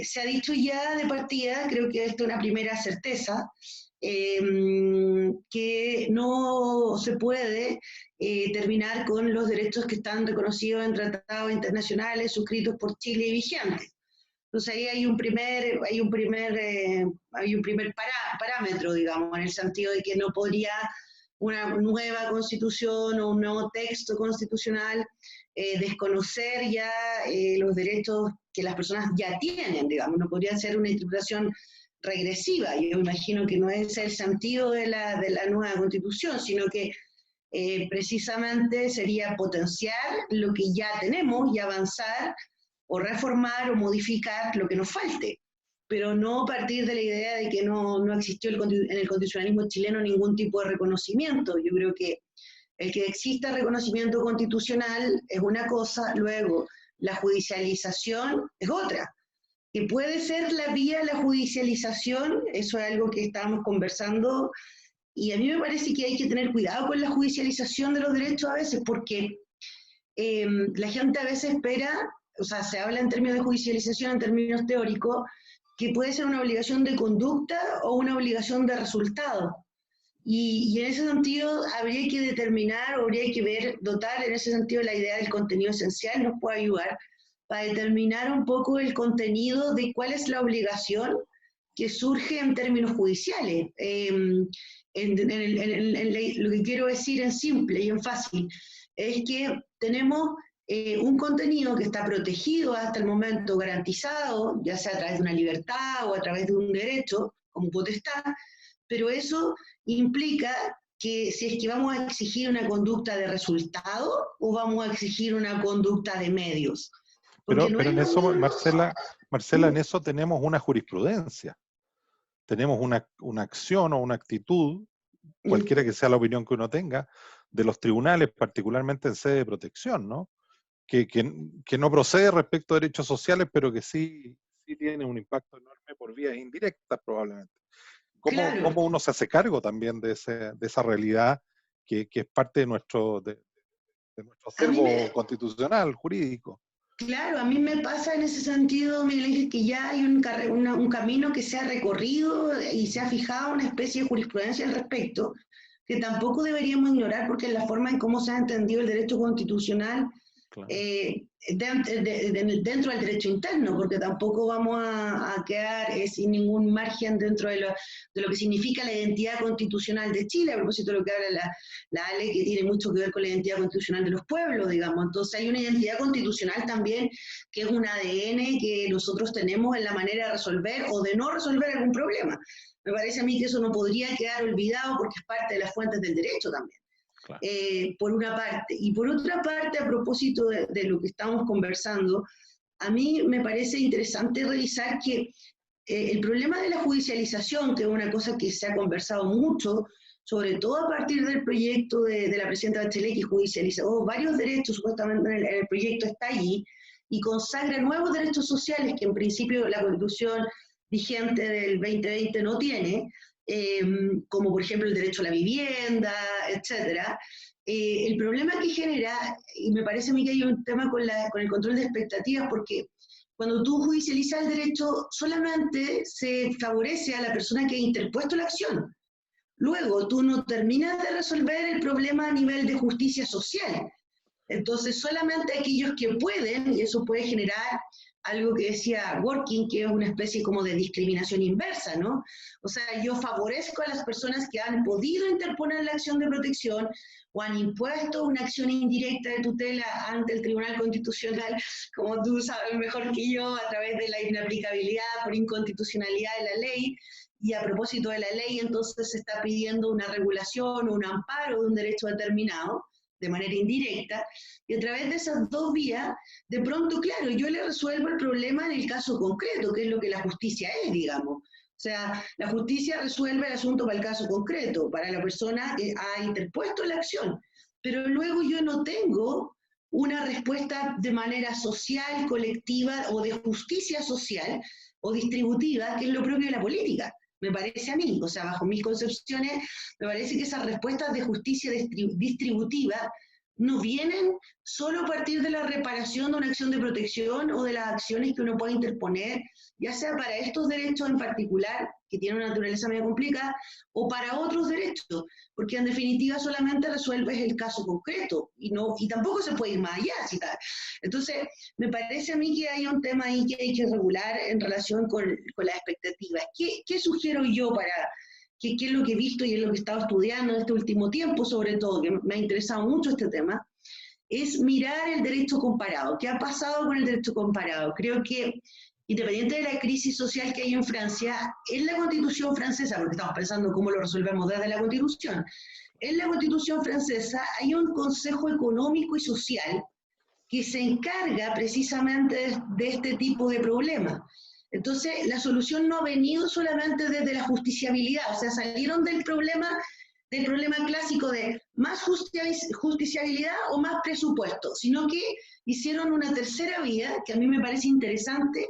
se ha dicho ya de partida, creo que esto es una primera certeza, que no se puede terminar con los derechos que están reconocidos en tratados internacionales suscritos por Chile y vigentes. Entonces ahí hay un primer parámetro, digamos, en el sentido de que no podría una nueva constitución o un nuevo texto constitucional desconocer ya los derechos que las personas ya tienen, digamos, no podría ser una interpretación regresiva. Yo imagino que no es el sentido de la nueva constitución, sino que precisamente sería potenciar lo que ya tenemos y avanzar o reformar o modificar lo que nos falte, pero no partir de la idea de que no existió en el constitucionalismo chileno ningún tipo de reconocimiento. Yo creo que el que exista reconocimiento constitucional es una cosa, luego la judicialización es otra. Que puede ser la vía de la judicialización, eso es algo que estábamos conversando, y a mí me parece que hay que tener cuidado con la judicialización de los derechos a veces, porque la gente a veces espera, o sea, se habla en términos de judicialización, en términos teóricos, que puede ser una obligación de conducta o una obligación de resultado. Y en ese sentido habría que determinar, o habría que ver, dotar en ese sentido la idea del contenido esencial, nos puede ayudar para determinar un poco el contenido de cuál es la obligación que surge en términos judiciales. Lo que quiero decir en simple y en fácil es que tenemos un contenido que está protegido hasta el momento, garantizado, ya sea a través de una libertad o a través de un derecho, como potestad, pero eso implica que si es que vamos a exigir una conducta de resultado o vamos a exigir una conducta de medios. Pero en eso, Marcela, en eso tenemos una jurisprudencia. Tenemos una acción o una actitud, cualquiera que sea la opinión que uno tenga, de los tribunales, particularmente en sede de protección, ¿no? Que no procede respecto a derechos sociales, pero que sí tiene un impacto enorme por vías indirectas, probablemente. ¿Cómo uno se hace cargo también de esa realidad que es parte de nuestro acervo constitucional, jurídico? Claro, a mí me pasa en ese sentido, Miguel Ángel, que ya hay un camino que se ha recorrido y se ha fijado una especie de jurisprudencia al respecto, que tampoco deberíamos ignorar porque es la forma en cómo se ha entendido el derecho constitucional. Claro. Dentro del derecho interno, porque tampoco vamos a quedar sin ningún margen dentro de lo que significa la identidad constitucional de Chile, a propósito de lo que habla la ALE, que tiene mucho que ver con la identidad constitucional de los pueblos, digamos. Entonces hay una identidad constitucional también que es un ADN que nosotros tenemos en la manera de resolver o de no resolver algún problema. Me parece a mí que eso no podría quedar olvidado porque es parte de las fuentes del derecho también. Claro. Por una parte. Y por otra parte, a propósito de lo que estamos conversando, a mí me parece interesante revisar que el problema de la judicialización, que es una cosa que se ha conversado mucho, sobre todo a partir del proyecto de la presidenta Bachelet, que judicializó varios derechos, supuestamente en el proyecto está allí, y consagra nuevos derechos sociales que en principio la Constitución vigente del 2020 no tiene, como por ejemplo el derecho a la vivienda, etcétera. El problema que genera, y me parece a mí que hay un tema con el control de expectativas, porque cuando tú judicializas el derecho solamente se favorece a la persona que ha interpuesto la acción. Luego tú no terminas de resolver el problema a nivel de justicia social. Entonces solamente aquellos que pueden, y eso puede generar algo que decía Working, que es una especie como de discriminación inversa, ¿no? O sea, yo favorezco a las personas que han podido interponer la acción de protección o han impuesto una acción indirecta de tutela ante el Tribunal Constitucional, como tú sabes mejor que yo, a través de la inaplicabilidad por inconstitucionalidad de la ley. Y a propósito de la ley, entonces se está pidiendo una regulación o un amparo de un derecho determinado, de manera indirecta, y a través de esas dos vías, de pronto, claro, yo le resuelvo el problema en el caso concreto, que es lo que la justicia es, digamos. O sea, la justicia resuelve el asunto para el caso concreto, para la persona que ha interpuesto la acción, pero luego yo no tengo una respuesta de manera social, colectiva o de justicia social o distributiva, que es lo propio de la política. Me parece a mí, o sea, bajo mis concepciones, me parece que esas respuestas de justicia distributiva no vienen solo a partir de la reparación de una acción de protección o de las acciones que uno puede interponer, ya sea para estos derechos en particular, que tienen una naturaleza medio complicada, o para otros derechos, porque en definitiva solamente resuelves el caso concreto, y tampoco se puede ir más allá. Entonces, me parece a mí que hay un tema ahí que hay que regular en relación con las expectativas. ¿Qué sugiero yo para... ¿Qué es lo que he visto y es lo que he estado estudiando en este último tiempo, sobre todo, que me ha interesado mucho este tema? Es mirar el derecho comparado. ¿Qué ha pasado con el derecho comparado? Creo que, independiente de la crisis social que hay en Francia, en la Constitución francesa, porque estamos pensando cómo lo resolvemos desde la Constitución, en la Constitución francesa hay un Consejo Económico y Social que se encarga precisamente de este tipo de problemas. Entonces, la solución no ha venido solamente desde la justiciabilidad, o sea, salieron del problema clásico de más justiciabilidad o más presupuesto, sino que hicieron una tercera vía que a mí me parece interesante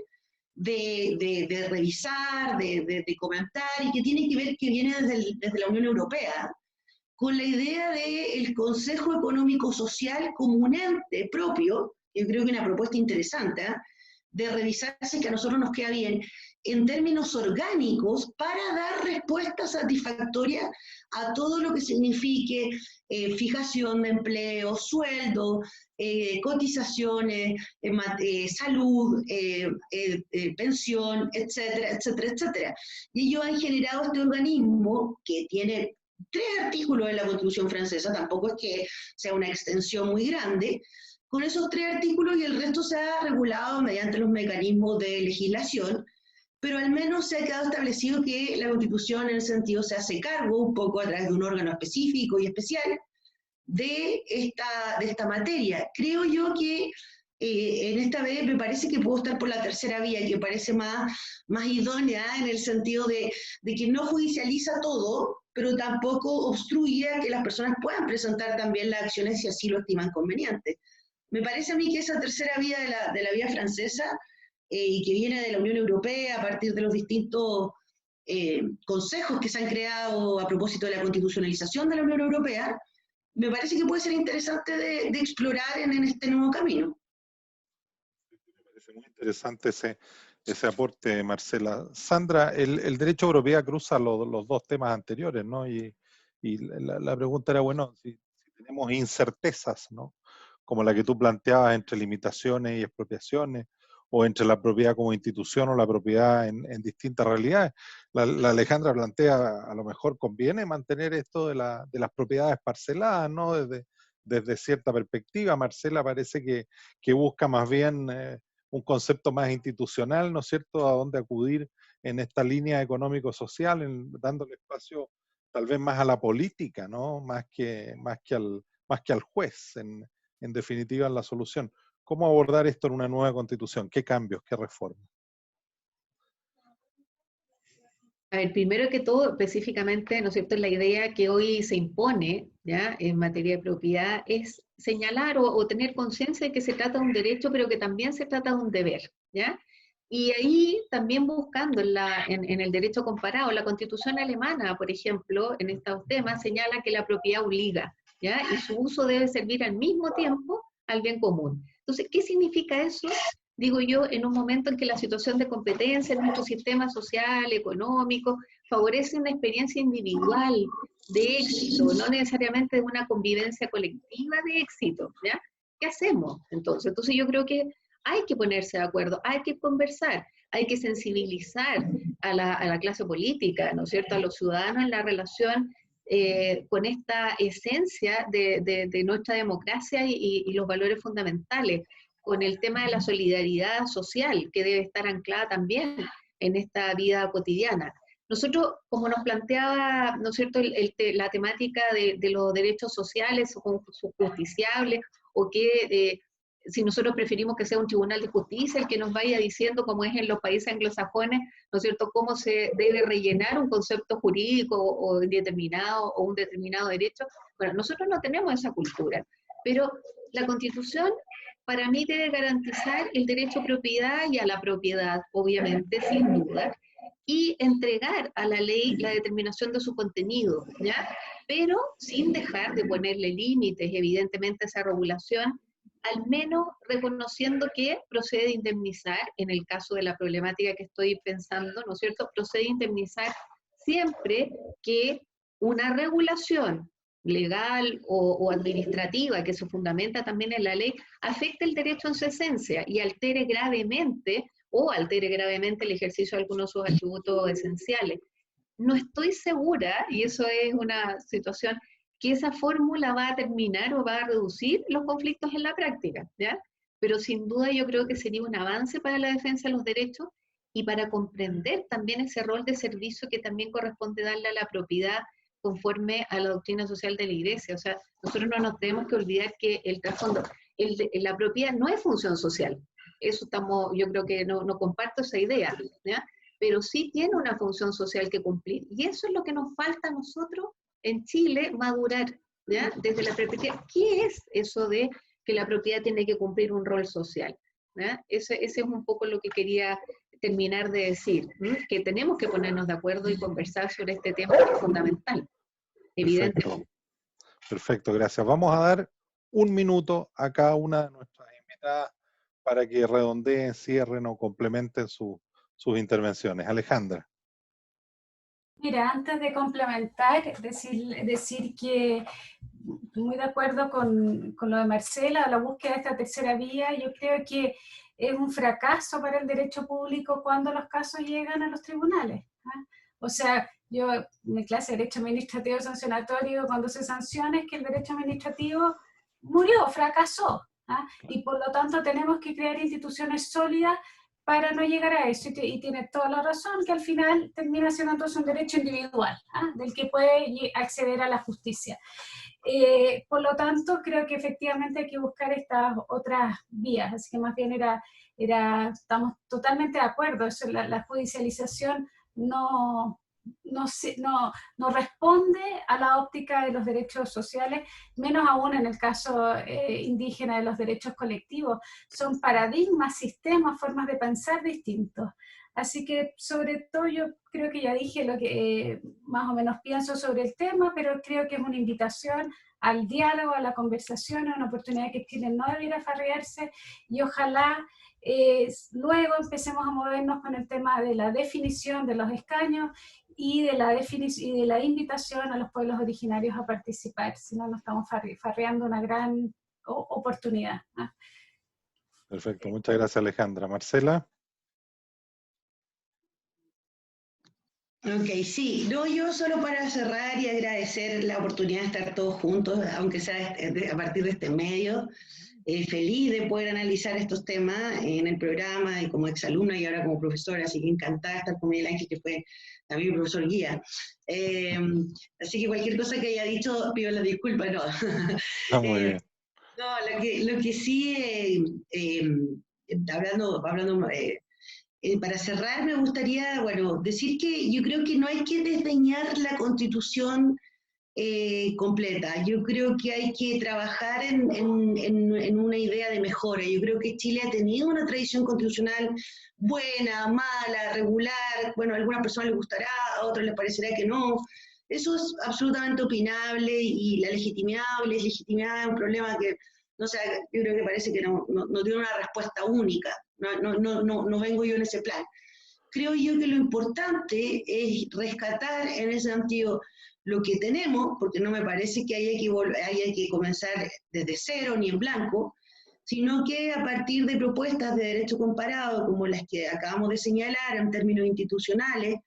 de revisar, de comentar, y que tiene que ver, que viene desde la Unión Europea, con la idea del Consejo Económico Social como un ente propio, yo creo que es una propuesta interesante, de revisarse, que a nosotros nos queda bien, en términos orgánicos, para dar respuesta satisfactoria a todo lo que signifique fijación de empleo, sueldo, cotizaciones, salud, pensión, etcétera, etcétera, etcétera. Y ellos han generado este organismo que tiene 3 artículos de la Constitución francesa, tampoco es que sea una extensión muy grande, con esos 3 artículos, y el resto se ha regulado mediante los mecanismos de legislación, pero al menos se ha quedado establecido que la Constitución en el sentido se hace cargo, un poco a través de un órgano específico y especial, de esta materia. Creo yo que en esta vez me parece que puedo estar por la tercera vía, que parece más idónea en el sentido de que no judicializa todo, pero tampoco obstruye a que las personas puedan presentar también las acciones si así lo estiman conveniente. Me parece a mí que esa tercera vía de la vía francesa, y que viene de la Unión Europea a partir de los distintos consejos que se han creado a propósito de la constitucionalización de la Unión Europea, me parece que puede ser interesante de explorar en este nuevo camino. Me parece muy interesante ese aporte, Marcela. Sandra, el derecho de propiedad cruza los 2 temas anteriores, ¿no? Y la pregunta era, bueno, si tenemos incertezas, ¿no? Como la que tú planteabas entre limitaciones y expropiaciones, o entre la propiedad como institución o la propiedad en distintas realidades. La Alejandra plantea, a lo mejor conviene mantener esto de las propiedades parceladas, ¿no? Desde cierta perspectiva. Marcela parece que busca más bien un concepto más institucional, ¿no es cierto?, a dónde acudir en esta línea económico-social, dándole espacio tal vez más a la política, ¿no? Más que al juez, en definitiva, en la solución. ¿Cómo abordar esto en una nueva constitución? ¿Qué cambios, qué reformas? A ver, primero que todo, específicamente, ¿no es cierto?, la idea que hoy se impone, ¿ya?, en materia de propiedad es señalar o tener conciencia de que se trata de un derecho, pero que también se trata de un deber, ¿ya? Y ahí también buscando en el derecho comparado, la Constitución alemana, por ejemplo, en estos temas señala que la propiedad obliga, ¿ya? Y su uso debe servir al mismo tiempo al bien común. Entonces, ¿qué significa eso? Digo yo, en un momento en que la situación de competencia en nuestro sistema social, económico, favorece una experiencia individual de éxito, no necesariamente de una convivencia colectiva de éxito, ¿ya? ¿Qué hacemos entonces? Entonces yo creo que hay que ponerse de acuerdo, hay que conversar, hay que sensibilizar a la clase política, ¿no es cierto?, a los ciudadanos en la relación con esta esencia de nuestra democracia y los valores fundamentales, con el tema de la solidaridad social, que debe estar anclada también en esta vida cotidiana. Nosotros, como nos planteaba, ¿no es cierto?, la temática de los derechos sociales o justiciables, o que si nosotros preferimos que sea un tribunal de justicia el que nos vaya diciendo, como es en los países anglosajones, ¿no es cierto?, cómo se debe rellenar un concepto jurídico o determinado o un determinado derecho. Bueno, nosotros no tenemos esa cultura, pero la Constitución para mí debe garantizar el derecho a propiedad y a la propiedad, obviamente, sin duda, y entregar a la ley la determinación de su contenido, ¿ya? Pero sin dejar de ponerle límites, evidentemente, a esa regulación, al menos reconociendo que procede a indemnizar, en el caso de la problemática que estoy pensando, ¿no es cierto?, procede a indemnizar siempre que una regulación legal o administrativa que se fundamenta también en la ley afecte el derecho en su esencia y altere gravemente el ejercicio de algunos de sus atributos esenciales. No estoy segura, y eso es una situación, que esa fórmula va a terminar o va a reducir los conflictos en la práctica, ¿ya? Pero sin duda yo creo que sería un avance para la defensa de los derechos y para comprender también ese rol de servicio que también corresponde darle a la propiedad conforme a la doctrina social de la Iglesia. O sea, nosotros no nos tenemos que olvidar que el trasfondo, la propiedad no es función social. Eso yo creo que no comparto esa idea, ¿ya? Pero sí tiene una función social que cumplir. Y eso es lo que nos falta a nosotros en Chile madurar, ¿ya?, desde la perspectiva. ¿Qué es eso de que la propiedad tiene que cumplir un rol social? ¿Ya? Ese es un poco lo que quería terminar de decir, ¿sí?, que tenemos que ponernos de acuerdo y conversar sobre este tema que es fundamental, evidentemente. Perfecto, gracias. Vamos a dar 1 minuto a cada una de nuestras invitadas para que redondeen, cierren o complementen sus intervenciones. Alejandra. Mira, antes de complementar, decir que muy de acuerdo con lo de Marcela, la búsqueda de esta tercera vía. Yo creo que es un fracaso para el derecho público cuando los casos llegan a los tribunales. O sea, yo en mi clase de Derecho Administrativo Sancionatorio, cuando se sanciona es que el derecho administrativo murió, fracasó. Y por lo tanto tenemos que crear instituciones sólidas para no llegar a eso. Y tiene toda la razón que al final termina siendo entonces un derecho individual, del que puede acceder a la justicia. Por lo tanto, creo que efectivamente hay que buscar estas otras vías, así que más bien estamos totalmente de acuerdo, eso, la judicialización no responde a la óptica de los derechos sociales, menos aún en el caso indígena de los derechos colectivos. Son paradigmas, sistemas, formas de pensar distintos. Así que sobre todo yo creo que ya dije lo que más o menos pienso sobre el tema, pero creo que es una invitación al diálogo, a la conversación, a una oportunidad que Chile no debiera farrearse, y ojalá luego empecemos a movernos con el tema de la definición de los escaños y de la invitación a los pueblos originarios a participar, si no nos estamos farreando una gran oportunidad. Perfecto, muchas gracias Alejandra. Marcela. Ok, sí, no, yo solo para cerrar y agradecer la oportunidad de estar todos juntos, aunque sea a partir de este medio, feliz de poder analizar estos temas en el programa y como exalumna y ahora como profesora, así que encantada de estar con Miguel Ángel, que fue también mi profesor guía. Así que cualquier cosa que haya dicho, pido las disculpas, no. Está muy bien. No, lo que sí, hablando para cerrar, me gustaría, bueno, decir que yo creo que no hay que desdeñar la Constitución completa. Yo creo que hay que trabajar en una idea de mejora. Yo creo que Chile ha tenido una tradición constitucional buena, mala, regular. Bueno, a algunas personas les gustará, a otros les parecerá que no. Eso es absolutamente opinable y la legitimidad o la ilegitimidad es un problema que, no sé, yo creo que parece que no tiene una respuesta única. No vengo yo en ese plan. Creo yo que lo importante es rescatar en ese sentido lo que tenemos, porque no me parece que haya que comenzar desde cero ni en blanco, sino que a partir de propuestas de derecho comparado, como las que acabamos de señalar en términos institucionales,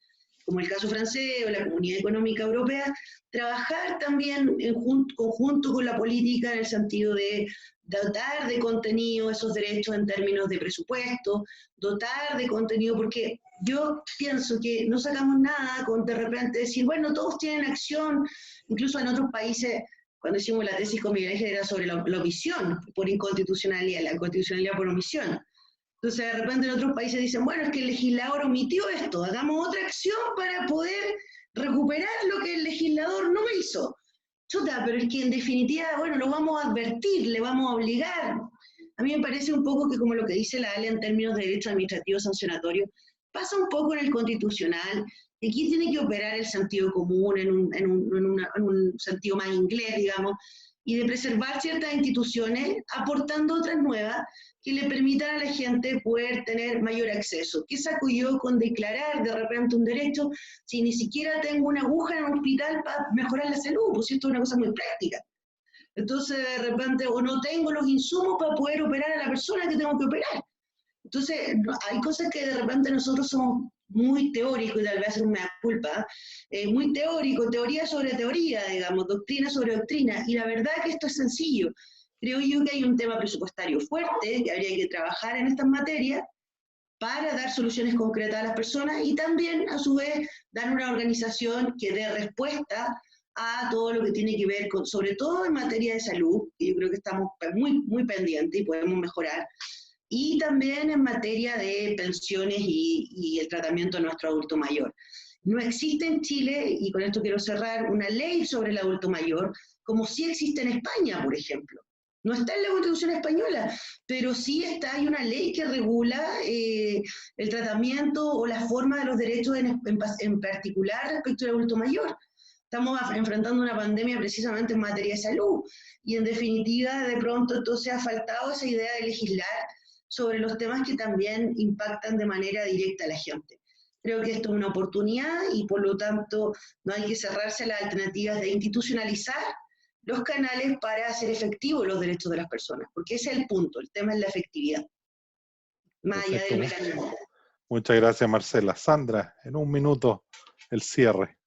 como el caso francés o la Comunidad Económica Europea, trabajar también en conjunto con la política en el sentido de dotar de contenido esos derechos en términos de presupuesto, dotar de contenido, porque yo pienso que no sacamos nada con de repente decir, bueno, todos tienen acción, incluso en otros países, cuando hicimos la tesis con Miguel Ángel era sobre la omisión por inconstitucionalidad, la inconstitucionalidad por omisión. Entonces de repente en otros países dicen, bueno, es que el legislador omitió esto, hagamos otra acción para poder recuperar lo que el legislador no hizo. Chuta, pero es que en definitiva, bueno, lo vamos a advertir, le vamos a obligar. A mí me parece un poco que como lo que dice la ALE en términos de derecho administrativo sancionatorio, pasa un poco en el constitucional, y aquí tiene que operar el sentido común en un sentido más inglés, digamos, y de preservar ciertas instituciones aportando otras nuevas que le permitan a la gente poder tener mayor acceso. ¿Qué saco yo con declarar de repente un derecho si ni siquiera tengo una aguja en un hospital para mejorar la salud? Pues esto es una cosa muy práctica. Entonces de repente o no tengo los insumos para poder operar a la persona que tengo que operar. Entonces hay cosas que de repente nosotros somos muy teóricos, y tal vez es una culpa, muy teórico, teoría sobre teoría, digamos, doctrina sobre doctrina, y la verdad es que esto es sencillo. Creo yo que hay un tema presupuestario fuerte, que habría que trabajar en estas materias para dar soluciones concretas a las personas y también, a su vez, dar una organización que dé respuesta a todo lo que tiene que ver con, sobre todo en materia de salud, que yo creo que estamos muy, muy pendientes y podemos mejorar, y también en materia de pensiones y el tratamiento de nuestro adulto mayor. No existe en Chile, y con esto quiero cerrar, una ley sobre el adulto mayor, como sí existe en España, por ejemplo. No está en la Constitución española, pero sí hay una ley que regula el tratamiento o la forma de los derechos en particular respecto al adulto mayor. Estamos enfrentando una pandemia precisamente en materia de salud, y en definitiva, de pronto, entonces ha faltado esa idea de legislar sobre los temas que también impactan de manera directa a la gente. Creo que esto es una oportunidad y por lo tanto no hay que cerrarse a las alternativas de institucionalizar los canales para hacer efectivos los derechos de las personas, porque ese es el punto, el tema es la efectividad, más allá del mecanismo. Muchas gracias, Marcela. Sandra, en un minuto el cierre.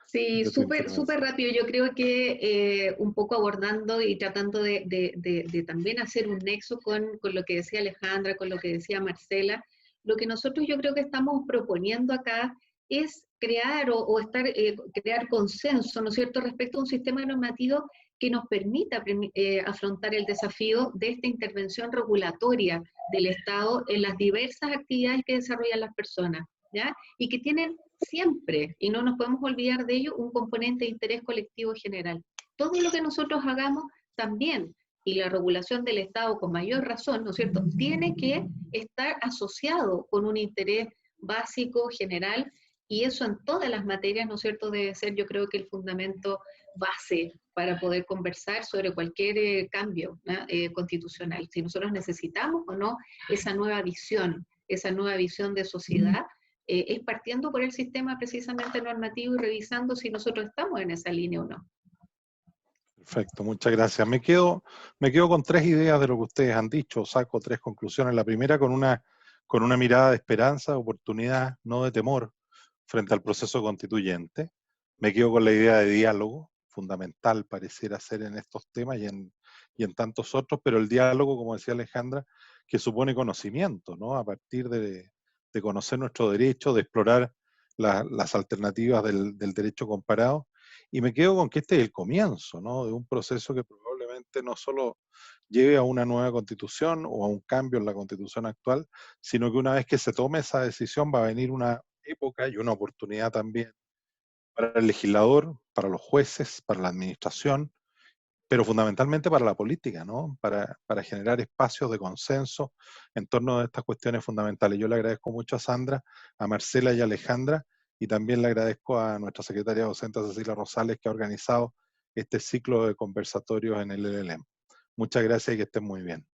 Sí, súper rápido. Yo creo que un poco abordando y tratando de también hacer un nexo con lo que decía Alejandra, con lo que decía Marcela, lo que nosotros yo creo que estamos proponiendo acá es crear crear consenso, ¿no es cierto?, respecto a un sistema normativo que nos permita afrontar el desafío de esta intervención regulatoria del Estado en las diversas actividades que desarrollan las personas, ¿ya? Y que tienen siempre, y no nos podemos olvidar de ello, un componente de interés colectivo general. Todo lo que nosotros hagamos también, y la regulación del Estado con mayor razón, ¿no es cierto?, tiene que estar asociado con un interés básico, general, y eso en todas las materias, ¿no es cierto?, debe ser, yo creo que el fundamento base para poder conversar sobre cualquier cambio, ¿no?, constitucional. Si nosotros necesitamos o no esa nueva visión de sociedad, es partiendo por el sistema precisamente normativo y revisando si nosotros estamos en esa línea o no. Perfecto, muchas gracias. Me quedo con 3 ideas de lo que ustedes han dicho, saco 3 conclusiones. La primera con una mirada de esperanza, de oportunidad, no de temor, frente al proceso constituyente. Me quedo con la idea de diálogo, fundamental pareciera ser en estos temas y en tantos otros, pero el diálogo, como decía Alejandra, que supone conocimiento, ¿no? A partir de conocer nuestro derecho, de explorar las alternativas del derecho comparado. Y me quedo con que este es el comienzo, ¿no?, de un proceso que probablemente no solo lleve a una nueva constitución o a un cambio en la constitución actual, sino que una vez que se tome esa decisión va a venir una época y una oportunidad también para el legislador, para los jueces, para la administración, pero fundamentalmente para la política, ¿no?, para generar espacios de consenso en torno a estas cuestiones fundamentales. Yo le agradezco mucho a Sandra, a Marcela y a Alejandra, y también le agradezco a nuestra secretaria docente Cecilia Rosales, que ha organizado este ciclo de conversatorios en el LLM. Muchas gracias y que estén muy bien.